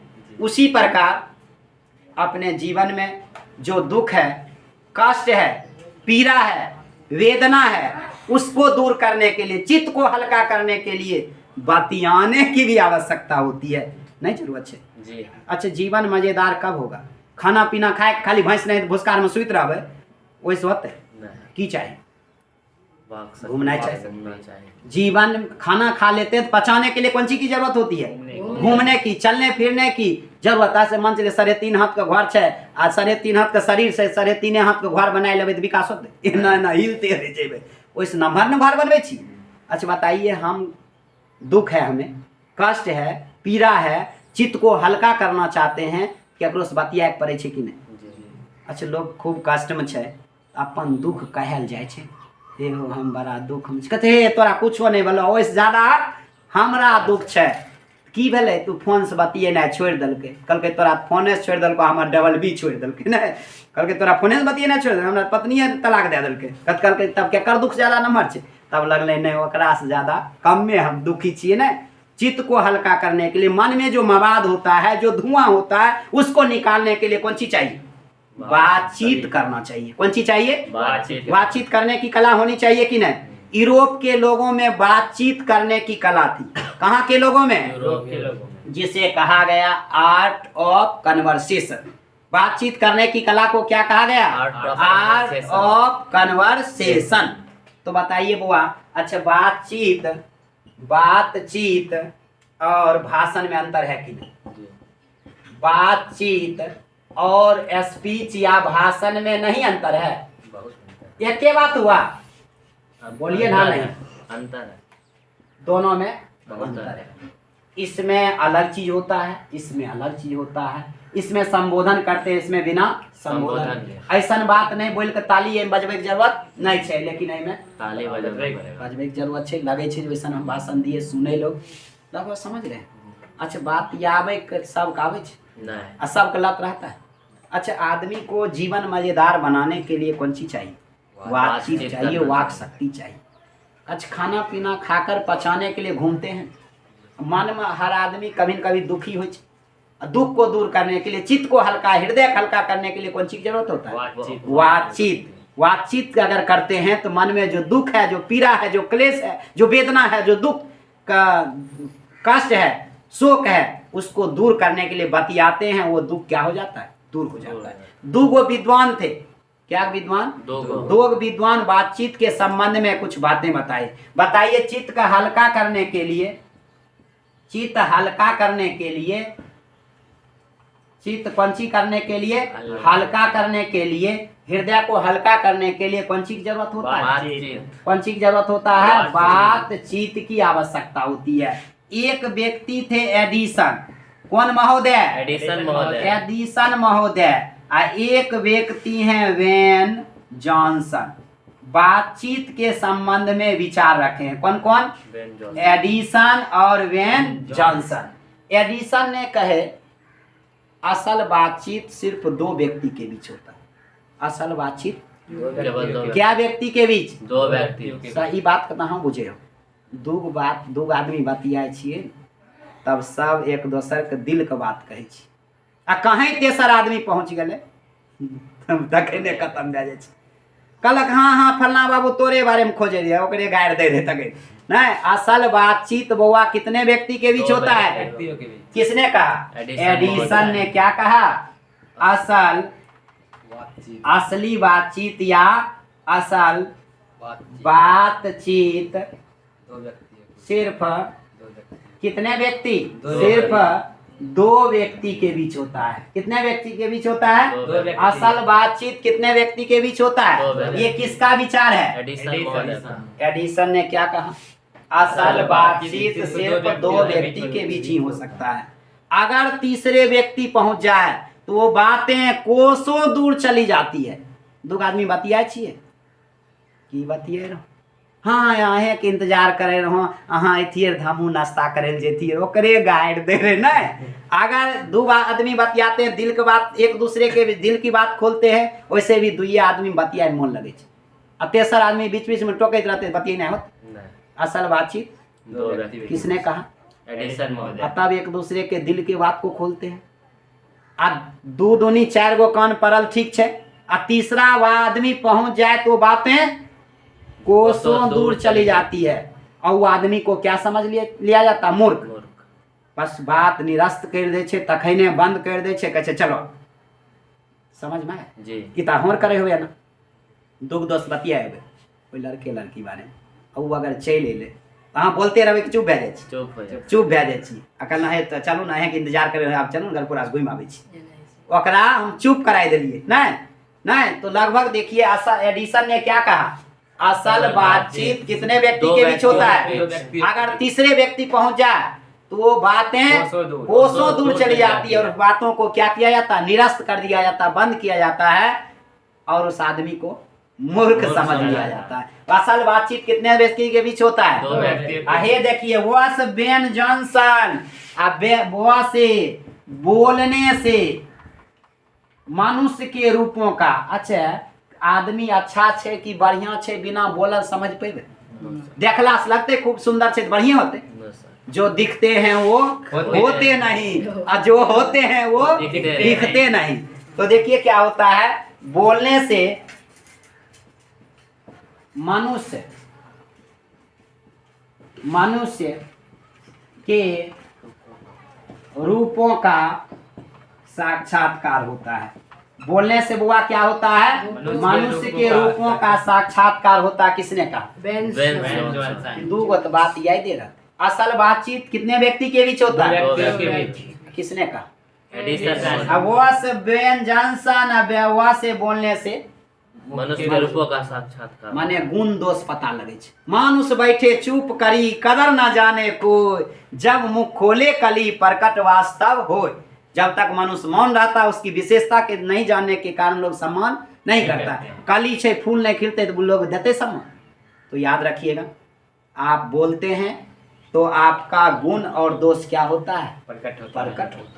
उसी प्रकार अपने जीवन में जो दुख है, कष्ट है, पीड़ा है, वेदना है, उसको दूर करने के लिए, चित्त को हल्का करने के लिए बतियाने की भी आवश्यकता होती है, नहीं जरूरत है जी। अच्छा, जीवन मजेदार कब होगा? खाना पीना खाए खाली भैंस नहीं भूसकार में सुत रहबै वैसे होते की चाहिए? घूमना चाहिए। जीवन जीवन खा लेते हैं तो पचाने के लिए कौन सी की जरूरत होती है? घूमने की, चलने फिरने की जरूरत है। मन चले 3.5 हाथ का घर है आ 3.5 हाथ का शरीर से 3.5 हाथ का घर बना लेबै तो विकास होते ना, हिलते रह जेबै, वैसे नम्हर घर बनबै छी। अच्छा बताइए, हम दुख है, हमें कष्ट है, पीड़ा है, चित्त को हल्का करना चाहते हैं, केकरो से बतियाए पड़े छै कि नहीं? अच्छा, लोग खूब कष्ट में छै, अपन दुख कहल जाए छै, एहो हम बड़ा दुख में कहते हे तोरा कुछो नहीं भेलो, ओइसे ज्यादा हमरा दुख छै। की भेलै? तू फोन से बतियेनाइ छोड़ि देलकै, कहलकै तोरा फोने से छोड़ि देलको, हमर डबल भी छोड़ि देलकै, नहीं कहलकै तोरा फोने से बतियेनाइ छोड़ि देलकै, हमरा पत्निये तलाक दे देलकै। कहलकै तब केकर दुख ज्यादा नम्हर छै? तब लगलै नहीं, ओकरा से ज्यादा कमे हम दुखी छिए। नहीं, चित्त को हल्का करने के लिए, मन में जो मवाद होता है, जो धुआं होता है, उसको निकालने के लिए कौन सी चाहिए? बातचीत करना चाहिए। कौन सी चाहिए? बातचीत करने की कला होनी चाहिए कि नहीं? यूरोप के लोगों में बातचीत करने की कला थी। कहाँ के लोगों में? यूरोप के लोगों में। जिसे कहा गया आर्ट ऑफ कन्वर्सेशन। बातचीत करने की कला को क्या कहा गया? Art of conversation. तो बताइए बुआ, अच्छा बातचीत और भाषण में अंतर है कि नहीं? बातचीत और स्पीच या भाषण में नहीं अंतर है? एक के बात हुआ, बोलिए ना। नहीं, अंतर है, दोनों में अंतर है। इसमें अलग चीज होता है, इसमें अलग चीज होता है। इसमें संबोधन करते हैं, इसमें बिना संबोधन। ऐसा बात नहीं बोल के ताली बजबे के जरूरत नहीं है, लेकिन एहिमे ताली बजबे के जरूरत है। लगे छै वैसा हम भाषण दिए, सुने लोग लगभग समझ रहे हैं। अच्छा, बात आवे सबके आवे नहीं, सबके लत रहता है। अच्छा, आदमी को जीवन मजेदार बनाने के लिए कौन सी चाहिए? बातचीत चाहिए, वाक शक्ति चाहिए। अच्छा, खाना पीना खाकर पचाने के लिए घूमते हैं। मन में हर आदमी कभी न कभी दुखी हो, दुख को दूर करने के लिए, चित्त को हल्का, हृदय हल्का करने के लिए कौन सी की जरूरत होता है? बातचीत अगर करते हैं तो मन में जो दुख है, जो पीड़ा है, जो क्लेश है, जो वेदना है, जो दुख का कष्ट है, शोक है, उसको दूर करने के लिए बतियाते हैं। वो दुख क्या हो जाता है? दूर हो जाता है। दो विद्वान थे। क्या विद्वान? दो विद्वान बातचीत के संबंध में कुछ बातें बताइए। चित्त का हल्का करने के लिए, चित्त हल्का करने के लिए, चित्त पंची करने के लिए, हल्का करने के लिए, हृदय को हल्का करने के लिए कौन सी की जरूरत होता है? कौन सी की जरूरत होता है? बातचीत की आवश्यकता होती है। एक व्यक्ति थे एडिसन। कौन महोदय? एडिसन महोदय। एक व्यक्ति हैं वेन जॉनसन। बातचीत के संबंध में विचार रखे हैं। कौन कौन? एडिसन और वेन जॉनसन। एडिसन ने कहे असल बातचीत सिर्फ दो व्यक्ति के बीच होता है। असल बातचीत क्या व्यक्ति के बीच? दो व्यक्ति। सही बात कहता हूँ, बुझे हो? दू आदमी बतियाए छिए तब सब एक दोसर के दिल के बात कहे छी, आ कहीं तेसर आदमी पहुंच गए तखने खत्म भए जाइ छै। कहलक हाँ हाँ फलना बाबू तोरे बारे में खोजे रहिए, ओकरे गाड़ि दे रहे तक नहीं। असल बातचीत बउआ कितने व्यक्ति के बीच होता है? व्यक्तियों के बीच। किसने कहा? एडिसन ने क्या कहा? असल असली बातचीत या असल बातचीत दो व्यक्तियों के सिर्फ दो व्यक्ति। कितने व्यक्ति? दो सिर्फ दो व्यक्ति के बीच होता है। कितने व्यक्ति के बीच होता है? दो व्यक्ति। असल बातचीत कितने व्यक्ति के बीच होता दो है? व्यक्ति। ये किसका विचार है? एडिसन महोदय का। एडिसन ने क्या कहा? असल बातचीत सिर्फ दो व्यक्ति के बीच ही हो सकता है। अगर तीसरे व्यक्ति पहुंच जाए तो वो बातें कोसों दूर चली जाती है। दो आदमी बतिया छिए की बतिये रहो, हाँ यहाँ के इंतजार करे रहो, अहाँ अथिए हमू नाश्ता करे जेतिए, ओकरे गाइड दे रहे नहीं। अगर दो आदमी बतियाते हैं, दिल के बात एक दूसरे के दिल की बात खोलते हैं, वैसे भी दुइये आदमी बतिया मन लगे छै। आ तेसर आदमी बीच बीच में टोकते रहते, बतिये नहीं होत। असल बातचीत दो व्यक्ति। किसने कहा? एडिसन महोदय। तब एक दूसरे के दिल के बात को खोलते हैं। आ दो दूनी चार गो कान पड़ल ठीक है, आ तीसरा आदमी पहुंच जाए तो बातें कोसों दूर चली जाती है। और वो आदमी को क्या समझ लिया जाता? मूर्ख। बस बात निरस्त कर दे छे, तखने बंद कर दे छे, कहे छे चलो। समझ में जी। किता होर करे हुए ना, दुख दोस्त बतिया हुए कोई लड़के लड़की बारे, और वो अगर चल अले अहाँ बोलते रहबै कि चुप भए जाइ छी, चुप हो जाए। चुप भए जाइ छी। अकल है तो चलू ना, अहाँके इंतजार करे आब चलू गलपुरा से घुमि आबै छी। ओकरा हम चुप कराई दिलिए नहीं नहीं, तो लगभग देखिए एडिसन ने क्या कहा? असल बातचीत कितने व्यक्ति के बीच होता है? अगर तीसरे व्यक्ति पहुंच जाए तो वो बातें कोसों दूर चली जाती है, और बातों को क्या किया जाता है? निरस्त कर दिया जाता है, बंद किया जाता है, और उस आदमी को मूर्ख समझ लिया जाता है। असल बातचीत कितने व्यक्ति के बीच होता है? दो व्यक्ति। आहे देखिए वॉस बेन जॉनसन, बुआ से बोलने से मनुष्य के रूपों का, अच्छा आदमी अच्छा छे कि बढ़िया छे बिना बोलल समझ पेबे? देखला से लगते खूब सुंदर छे, बढ़िया होते। जो दिखते हैं वो होते नहीं, और जो होते हैं वो दिखते नहीं। तो देखिए क्या होता है, बोलने से मनुष्य के रूपों का साक्षात्कार होता है। बोलने से बुआ क्या होता है? मनुष्य के रूपों का साक्षात्कार होता है। किसने कहा? दो गो तो बात यही दे रहा। असल बातचीत कितने व्यक्ति के बीच होता है? किसने कहा? बेन जॉनसन से बोलने से मनुष्य के रूपों का साक्षात्कार माने गुण दोष पता लगे छे। मानुष बैठे चुप करी कदर न जाने कोई, जब मुख खोले कली प्रकट वास्तव हो। जब तक मनुष्य मौन रहता, उसकी विशेषता के नहीं जानने के कारण लोग सम्मान नहीं करता। कली छे फूल नहीं खिलते तो लोग देते सम्मान। तो याद रखिएगा, आप बोलते हैं तो आपका गुण और दोष क्या होता है? प्रकट होता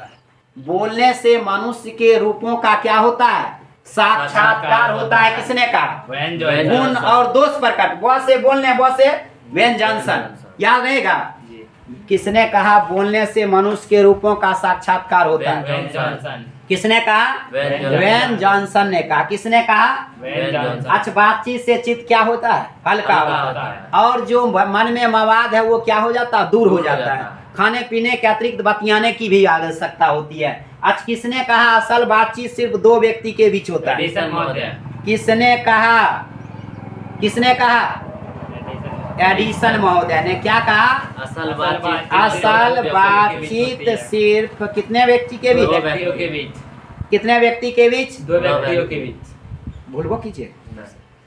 है। बोलने से मनुष्य के रूपों का क्या होता है? साक्षात्कार होता है। किसने कहा? गुण और दोष प्रकट। बहुत से बोलने, बहुत से बेन जॉनसन, याद रहेगा। किसने कहा? बोलने से मनुष्य के रूपों का साक्षात्कार होता है। किसने कहा? बेन जॉनसन ने कहा। किसने कहा? अच्छा, बातचीत से चित्त क्या होता है? हल्का होता है। और जो मन में मवाद है वो क्या हो जाता है? दूर हो जाता है। खाने पीने के अतिरिक्त बतियाने की भी आवश्यकता होती है। आज किसने कहा असल बातचीत सिर्फ दो व्यक्ति के बीच होता है? किसने कहा? किसने कहा? एडिसन महोदय ने क्या कहा? असल बातचीत सिर्फ कितने व्यक्ति के बीच? के बीच। कितने व्यक्ति के बीच? दो व्यक्तियों के बीच। भूलबो कीजिए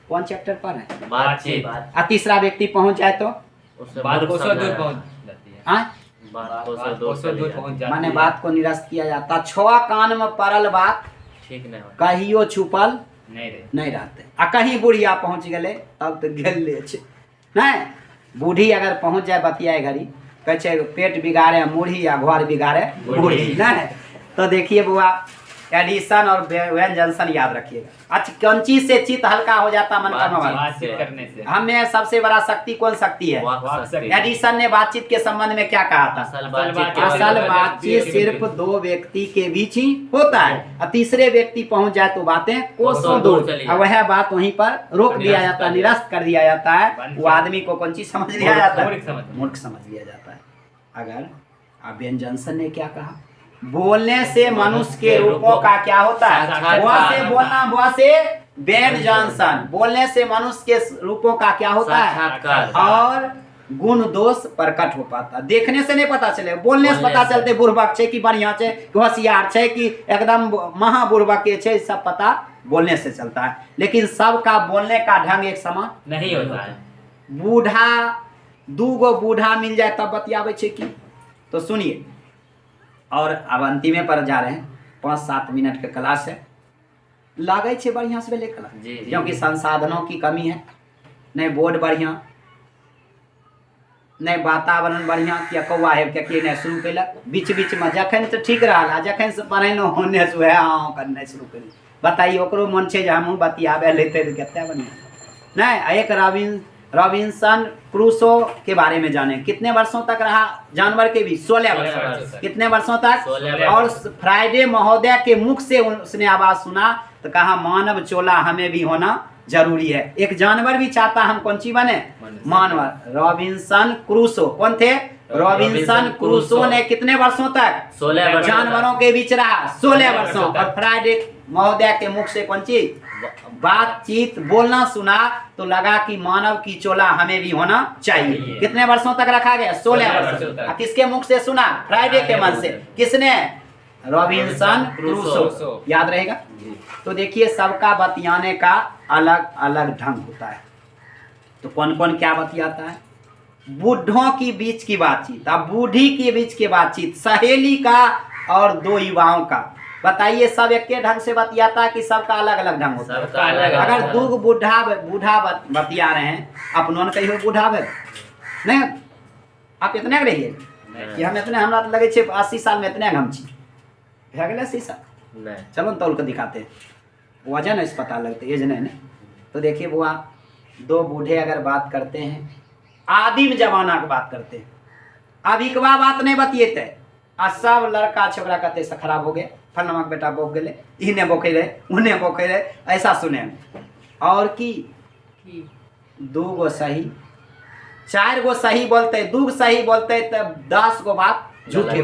कौन चैप्टर पर है? बातचीत। और तीसरा व्यक्ति पहुंच जाए तो बात को दूर पहुंच जाती है। हाँ? माने बात को निरस्त किया जाता। 6 कान में पड़ल बात ठीक नहीं होता, कहियो छुपल नहीं रहते। आ कहीं बुढ़िया पहुंच गए तब तो गेले छे नहीं। बूढ़ी अगर पहुंच जाए बतियाए घड़ी, कहे पेट बिगाड़े मुढ़ी या घर बिगाड़े बूढ़ी नहीं। तो देखिए बुआ एडिशन और व्यंजन याद रखिएगा। अच्छा, कौन चीज से चित्त हल्का हो जाता मन का मोबाइल? बातचीत करने से। हमें सबसे बड़ा शक्ति कौन शक्ति है? वाक शक्ति। एडिशन ने बातचीत के संबंध में क्या कहा था? असल असल बातचीत सिर्फ दो व्यक्ति के बीच ही होता है, और तीसरे व्यक्ति पहुंच जाए तो बातें कोसों दूर। और वह बात वहीं पर रोक दिया जाता है, निरस्त कर दिया जाता है। वो आदमी को कौन चीज समझ लिया जाता है? मूर्ख समझ लिया जाता है। अगर व्यंजन ने क्या कहा? बोलने से मनुष्य के रूपों का क्या होता है? वह से बोलना, वह से व्यंजन। बोलने से मनुष्य के रूपों का क्या होता है? और गुण दोष प्रकट हो पाता। देखने से नहीं पता चले, बोलने से पता चलते बुढ़बक छे कि बढ़िया छे कि होशियार छे कि एकदम महाबुढ़बक के छे, सब पता बोलने से चलता है। लेकिन सबका बोलने का ढंग एक समान नहीं होता है। बूढ़ा, दूगो बूढ़ा मिल जाए तब बतियाबे छे की। तो सुनिए, और अब अंतिमे पर जा रहे हैं। 5-7 मिनट के क्लास है, लागे छे बढ़िया से लेकर, क्योंकि संसाधनों की कमी है। नहीं बोर्ड बढ़िया, नहीं वातावरण बढ़िया, क्या कौआ है क्या किए नहीं शुरू कैलक। बीच बीच में जखन तो ठीक रहा, जखन से पढ़े न होने से हाँ करने शुरू करी। बताइए ओकरो मन छे जे हमहूँ बतियाबे लेते तो कितना बढ़िया। नहीं, एक रॉबिन्सन क्रूसो के बारे में जाने। कितने वर्षों तक रहा जानवर के बीच? 16 वर्ष। कितने वर्षों तक? और फ्राइडे महोदय के मुख से उसने आवाज सुना तो कहा मानव चोला हमें भी होना जरूरी है। एक जानवर भी चाहता हम कौन सी बने? मानव। रॉबिन्सन क्रूसो कौन थे? रॉबिन्सन क्रूसो ने कितने वर्षों तक 16 वर्ष जानवरों के बीच रहा? 16 वर्षों। और फ्राइडे महोदय के मुख से कौन चीज बातचीत बोलना सुना तो लगा कि मानव की चोला हमें भी होना चाहिए। कितने वर्षों तक रखा गया? 16 वर्ष। किसके मुख से सुना? फ्राइडे के मन से। किसने? Robinson Crusoe. याद रहेगा। तो देखिए, सबका बतियाने का अलग अलग ढंग होता है। तो कौन कौन क्या बतियाता है? बूढ़ों की बीच की बातचीत, अब बूढ़ी के बीच की बातचीत, सहेली का और दो युवाओं का। बताइए, सब एक के ढंग से बतियाता है कि सबका अलग अलग ढंग होता है? अगर दो बूढ़ा बतिया रहे हैं, अपनों कहियो बूढ़ा भे नहीं, आप इतने रहिए कि हम इतने, हमरा तो लगे 80 साल में इतने हम छी भे गेले 80 साल। चलो न तौल के दिखाते हैं, वजन इस पता लगते एज नहीं। तो देखिए बुआ, दो बूढ़े अगर बात करते हैं, आदिम जमाना की बात करते हैं, अभिकवा बात नहीं बतिएते। आ सब लड़का छोकरा कहते से खराब हो गए, फलनमा के बेटा बोक गए, इन्हें बोके रहे, उन्हें बोके रहे, ऐसा सुने। और कि 2 गो सही, 4 गो सही बोलते, 2 सही बोलते तब 10 गो बात झूठे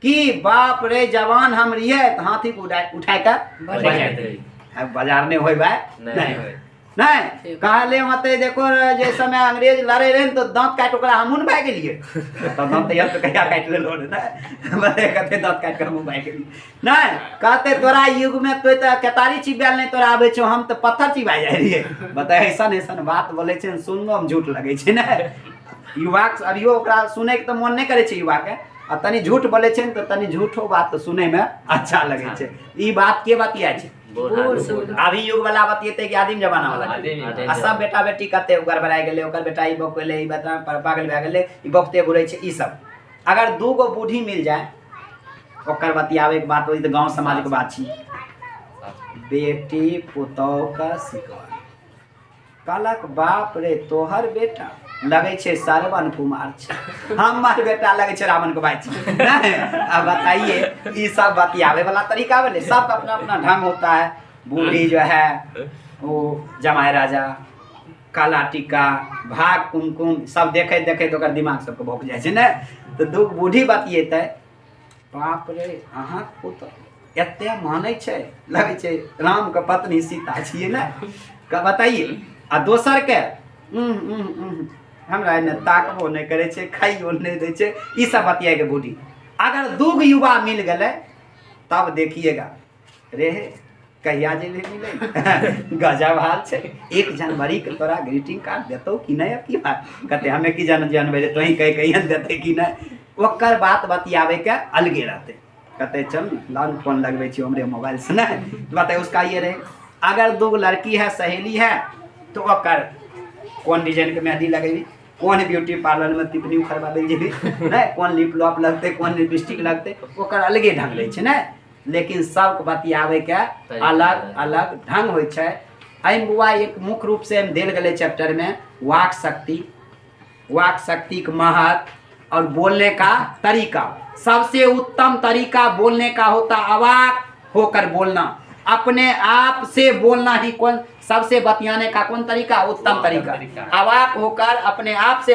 कि बाप रे जवान हम रहिए तो हाथी को उठाए कर बाजार में हो नहीं कहले मते। देखो जे समय अंग्रेज लड़े रहे तो दांत काट ओकरा हमून भाग गेलिए, तो दांत यार तो कहिया काट लेलो रे ना, बड़े कहते दांत काट कर हमून भाग गेलिए। नहीं कहते तोरा युग में तो केतारी चिबाल नहीं तोरा आबे छो, हम तो पत्थर चिबा जाय रहिए। बताए ऐसा बात बोले छे, सुनलो हम झूठ लगे छे ना। युवा अभियो ओकरा सुने के तो मन नहीं करे छे युवा के, आ तनी झूठ बोले छे तो तनी झूठो बात तो सुने में अच्छा लगे छे। ई बात के बतिया छे? अभी युग वाला बतिएते कि आदिम जमाना वाला? सब बेटा बेटी कहते ओकर बराई गेले, ओकर बेटा ई बक गेले, ई बेटा पागल भए गेले, ई बकते घुरे छे। ई सब अगर 2 गो बूढ़ी मिल जाए ओकर बतियावे के बात होई तो गांव समाज के बात छी। बेटी पुतौह का सिखवा कहलक बाप रे तोहर बेटा लगे छे श्रवण कुमार छे, हमार बेटा लगे छे रावण के भाई छे। अब बताइए, ये सब बतियावे वाला तरीका बोले। सबका अपना अपना ढंग होता है। बूढ़ी जो है वो जमाई राजा, काला टीका, भाग कुमकुम सब देखे देखे तो ओकर दिमाग सबके भौंक जाए छे ना। तो 2 बूढ़ी बतिएते, बाप रे अहाँ पुतौह एते माने छे, लगे छे राम के पत्नी सीता छिए ना। बताइए, आ दोसर के हमरा ने ताकबो नहीं करे छे, खाइयो नहीं दे छे, ई सब बतिया के बूढ़ी। अगर 2 युवा मिल गए तब देखिएगा रे कहिया जे मिले गजब हाल छे। 1 जनवरी के तोरा ग्रीटिंग कार्ड देतो कि नहीं? अब की बात कहते हमें की जनवरी तो ही कहीं देते कि नहीं? ओकर बात बतियावे के अलगे रहते। कहते चल लान फोन लगवे छी हमरे मोबाइल से ना। बताए उसका ये रहे, अगर 2 लड़की है सहेली है तो ओकर कौन डिजाइन के मेहंदी लगेगी, कौन ब्यूटी पार्लर में टिप्पणी उखड़वा दे जेबी नहीं, कौन लिप लॉप लगते, कौन लिपस्टिक लगते, ओकर अलगे ढंग रहे छे ना। लेकिन सबके बतियावे के अलग अलग ढंग होइ छै। एहिमे बुआ एक मुख्य रूप से हम देल गेले चैप्टर में वाक शक्ति के महत्व और बोलने का तरीका। सबसे उत्तम तरीका बोलने का होता अवाक होकर बोलना, अपने आप से बोलना ही कौन सबसे बतियाने का कौन तरीका, उत्तम तरीका। अवाक होकर अपने आप से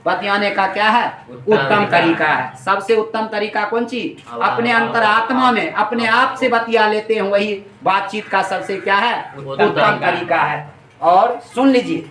बतियाने का क्या है, उत्तम तरीका है। सबसे उत्तम तरीका कौन चीज, अपने अंतरात्मा में अपने आप से बतिया लेते हैं, वही बातचीत का सबसे क्या है, उत्तम तरीका है। और सुन लीजिए,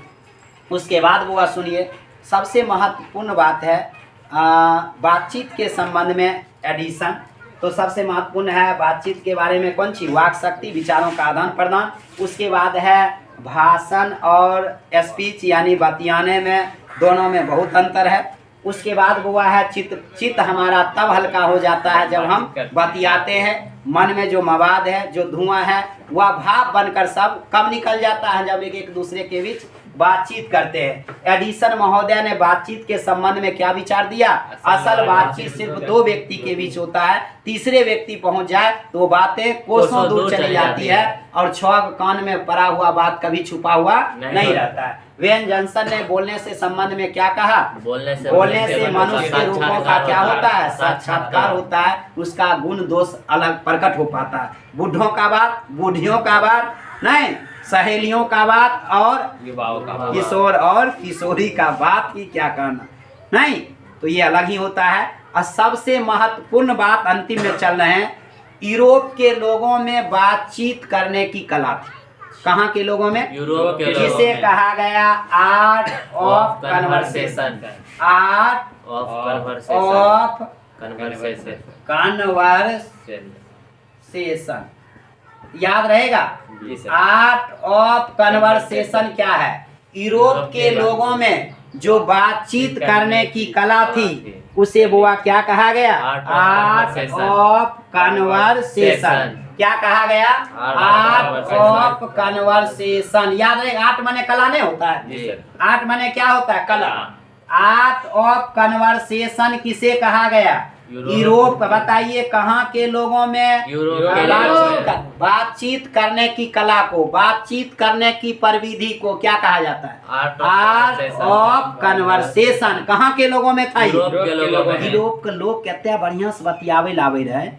उसके बाद बुआ सुनिए, सबसे महत्वपूर्ण बात है बातचीत के संबंध में एडिशन। तो सबसे महत्वपूर्ण है बातचीत के बारे में कौन सी, वाक शक्ति, विचारों का आदान प्रदान। उसके बाद है भाषण और स्पीच यानी बतियाने में, दोनों में बहुत अंतर है। उसके बाद बुआ है चित्त हमारा तब हल्का हो जाता है जब हम बतियाते हैं। मन में जो मवाद है, जो धुआं है, वह भाप बनकर सब कब निकल जाता है, जब एक दूसरे के बीच बातचीत करते हैं। एडिसन महोदय ने बातचीत के संबंध में क्या विचार दिया, असल बातचीत सिर्फ दो व्यक्ति के बीच होता है, तीसरे व्यक्ति पहुंच जाए तो बातें कोसों दूर चली जाती है और छह कान में पड़ा हुआ बात कभी छुपा हुआ नहीं रहता है। वेन जॉनसन ने बोलने से संबंध में क्या कहा, बोलने से मनुष्य के रूपों का क्या होता है, साक्षात्कार होता है, उसका गुण दोष अलग प्रकट हो पाता है। बुढ़ों का बात, बूढ़ियों का बात नहीं, सहेलियों का बात और किशोर और किशोरी का बात ही क्या कहना नहीं, तो ये अलग ही होता है। और सबसे महत्वपूर्ण बात अंतिम में चल रहे हैं, यूरोप के लोगों में बातचीत करने की कला थी। कहाँ के लोगों में, यूरोप के, जिसे कहा गया art of conversation, art of conversation. याद रहेगा, आर्ट ऑफ कन्वर्सेशन क्या है, यूरोप के लोगों में जो बातचीत करने की कला थी उसे बुआ क्या कहा गया, आर्ट ऑफ कन्वर्सेशन। क्या कहा गया, आर्ट ऑफ कन्वर्सेशन। याद रहेगा, आर्ट माने कला नहीं होता है, आर्ट माने क्या होता है, कला। आर्ट ऑफ कन्वर्सेशन किसे कहा गया, यूरोप। बताइए कहाँ के लोगों में, बातचीत करने की कला को, बातचीत करने की प्रविधि को क्या कहा जाता है, आर्ट ऑफ कन्वर्सेशन। कहाँ के लोगों में था, यूरोप के लोग कहते बढ़िया से बतियावे लावे रहे,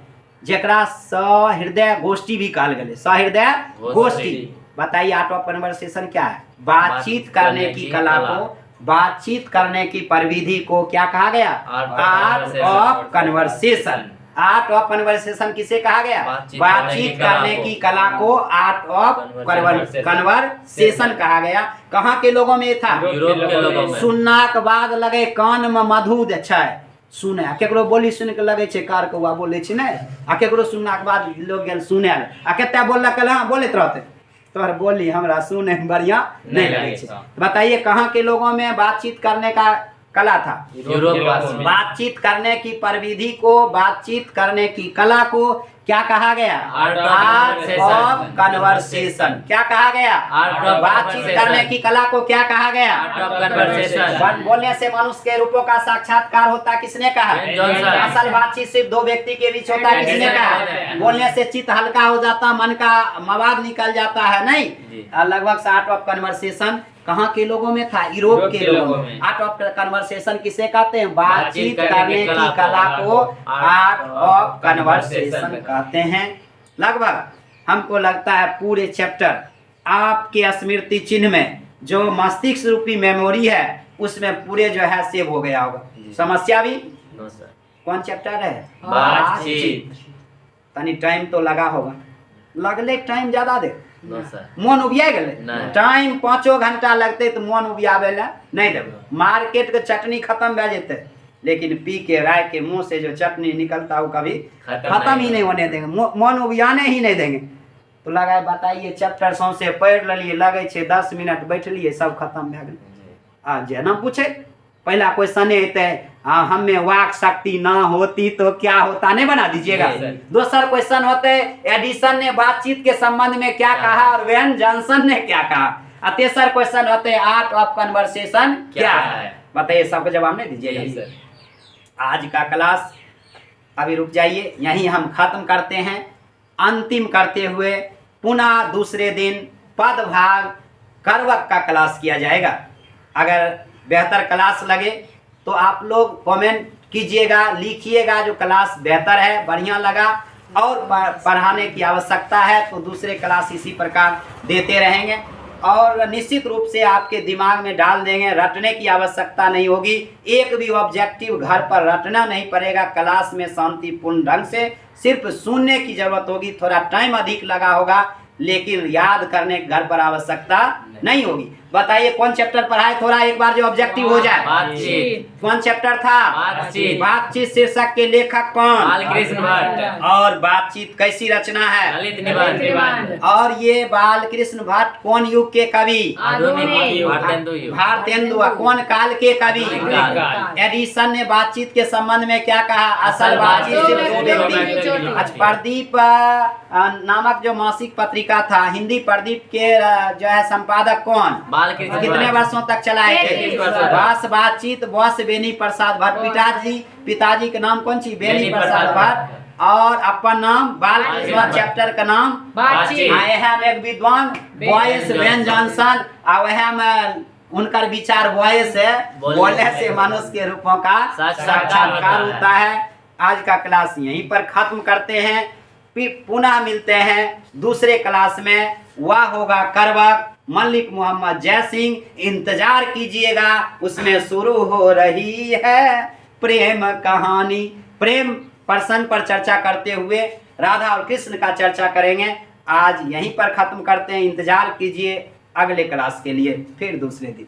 जेकरा सहृदय गोष्ठी भी कहल गए, सहृदय गोष्ठी। बताइए आर्ट ऑफ कन्वर्सेशन क्या है, बातचीत करने की कला को, बातचीत करने की प्रविधि को क्या कहा गया, art of conversation. Art of conversation किसे कहा गया, बातचीत करने की कला को आर्ट ऑफ कन्वर्सेशन कहा गया। कहाँ के लोगों में था, यूरोप के लोगों में। सुनना के बाद लगे कान में मधु छै, सुने केकरो बोली सुन के लगे छे कार कौआ बोले छे ने, आ केकरो सुनना के बाद लोग गेल सुने आ केते बोललक हां बोलत रहते, तोहर बोली हमरा सुने बढ़िया नहीं लगे छे। बताइए कहाँ के लोगों में बातचीत करने का कला था, यूरोप। बातचीत करने की प्रविधि को, बातचीत करने की कला को क्या कहा गया, आर्ट ऑफ कन्वर्सेशन। क्या कहा गया, बातचीत करने की कला को क्या कहा गया, आर्ट ऑफ कन्वर्सेशन। बोलने से मनुष्य के रूपों का साक्षात्कार होता, किसने कहा, असल बातचीत सिर्फ दो व्यक्ति के बीच होता, किसने कहा। बोलने से चित्त हल्का हो जाता, मन का मवाद निकल जाता है, नहीं। लगभग आर्ट ऑफ कन्वर्सेशन कहाँ के लोगों में था, यूरोप के लोगों में। आर्ट ऑफ कन्वर्सेशन किसे कहते हैं, बातचीत करने की कला को आर्ट ऑफ कन्वर्सेशन कहते हैं। लगभग हमको लगता है पूरे चैप्टर आपके स्मृति चिन्ह में जो मस्तिष्क रूपी मेमोरी है उसमें पूरे जो है सेव हो गया होगा। समस्या भी कौन चैप्टर है, बातचीत। तनी टाइम तो लगा होगा, लगले टाइम ज्यादा दे मन उबिया गए, टाइम 5 घंटा लगते तो मन उबियावे ला नहीं देवे। मार्केट के चटनी खत्म भे जेते, लेकिन पी के राय के मुंह से जो चटनी निकलता वो कभी खत्म ही नहीं होने देंगे, मन उबियाने ही नहीं देंगे। तो लगा बताइए चैप्टर सौंसे पढ़ लिए, लगे छे 10 मिनट बैठलिए सब खत्म भे गए। आ जे ना पूछे पहला क्वेश्चन है हमें वाक शक्ति ना होती तो क्या होता, नहीं बना दीजिएगा। दूसरा क्वेश्चन होते एडिसन ने बातचीत के संबंध में क्या कहा और वेन जॉनसन ने क्या कहा। तेसर क्वेश्चन होते आर्ट ऑफ कन्वर्सेशन क्या है, बताइए। सबका जवाब नहीं दीजिएगा। आज का क्लास अभी रुक जाइए, यहीं हम खत्म करते हैं। अंतिम करते हुए पुनः दूसरे दिन पदभाग करवक का क्लास किया जाएगा। अगर बेहतर क्लास लगे तो आप लोग कमेंट कीजिएगा, लिखिएगा जो क्लास बेहतर है, बढ़िया लगा और पढ़ाने की आवश्यकता है तो दूसरे क्लास इसी प्रकार देते रहेंगे और निश्चित रूप से आपके दिमाग में डाल देंगे। रटने की आवश्यकता नहीं होगी, एक भी ऑब्जेक्टिव घर पर रटना नहीं पड़ेगा। क्लास में शांतिपूर्ण ढंग से सिर्फ सुनने की जरूरत होगी, थोड़ा टाइम अधिक लगा होगा लेकिन याद करने की घर पर आवश्यकता नहीं होगी। बताइए कौन चैप्टर पढ़ाए, थोड़ा एक बार जो ऑब्जेक्टिव हो जाए। बातचीत। कौन चैप्टर था? बातचीत। बातचीत शीर्षक के लेखक कौन? बालकृष्ण भट्ट। और बातचीत कैसी रचना है? ललित निबंध। और ये बालकृष्ण भट्ट कौन युग के कवि? आधुनिक भारतेंदु युग। भारतेंदु। कौन काल के कवि? काल। एडिसन ने बातचीत के संबंध में क्या कहा? असल बातचीत सिर्फ दो व्यक्ति। अच्छा, प्रदीप नामक जो मासिक पत्रिका था, हिंदी प्रदीप के जो है संपादक कौन? बालकृष्ण कितने भट्ट। वर्षों तक चलाए थे? 33 वर्षों तक। बस बातचीत बॉस बेनी प्रसाद भट्ट। पिताजी का नाम कौन सी? बेनी प्रसाद भट्ट। और अपन नाम बालकृष्ण। चैप्टर का नाम बातचीत। वह में एक विद्वान बॉयस बेन जॉनसन, और वह में उनका विचार वॉयस है, बोलने से मनुष्य के रूपों का साक्षात्कार होता है। आज का क्लास यहीं पर खत्म करते हैं, फिर पुनः मिलते हैं दूसरे क्लास में। वह होगा करवक मलिक मोहम्मद जय सिंह। इंतजार कीजिएगा, उसमें शुरू हो रही है प्रेम कहानी। प्रेम प्रसंग पर चर्चा करते हुए राधा और कृष्ण का चर्चा करेंगे। आज यहीं पर खत्म करते हैं, इंतजार कीजिए अगले क्लास के लिए, फिर दूसरे दिन।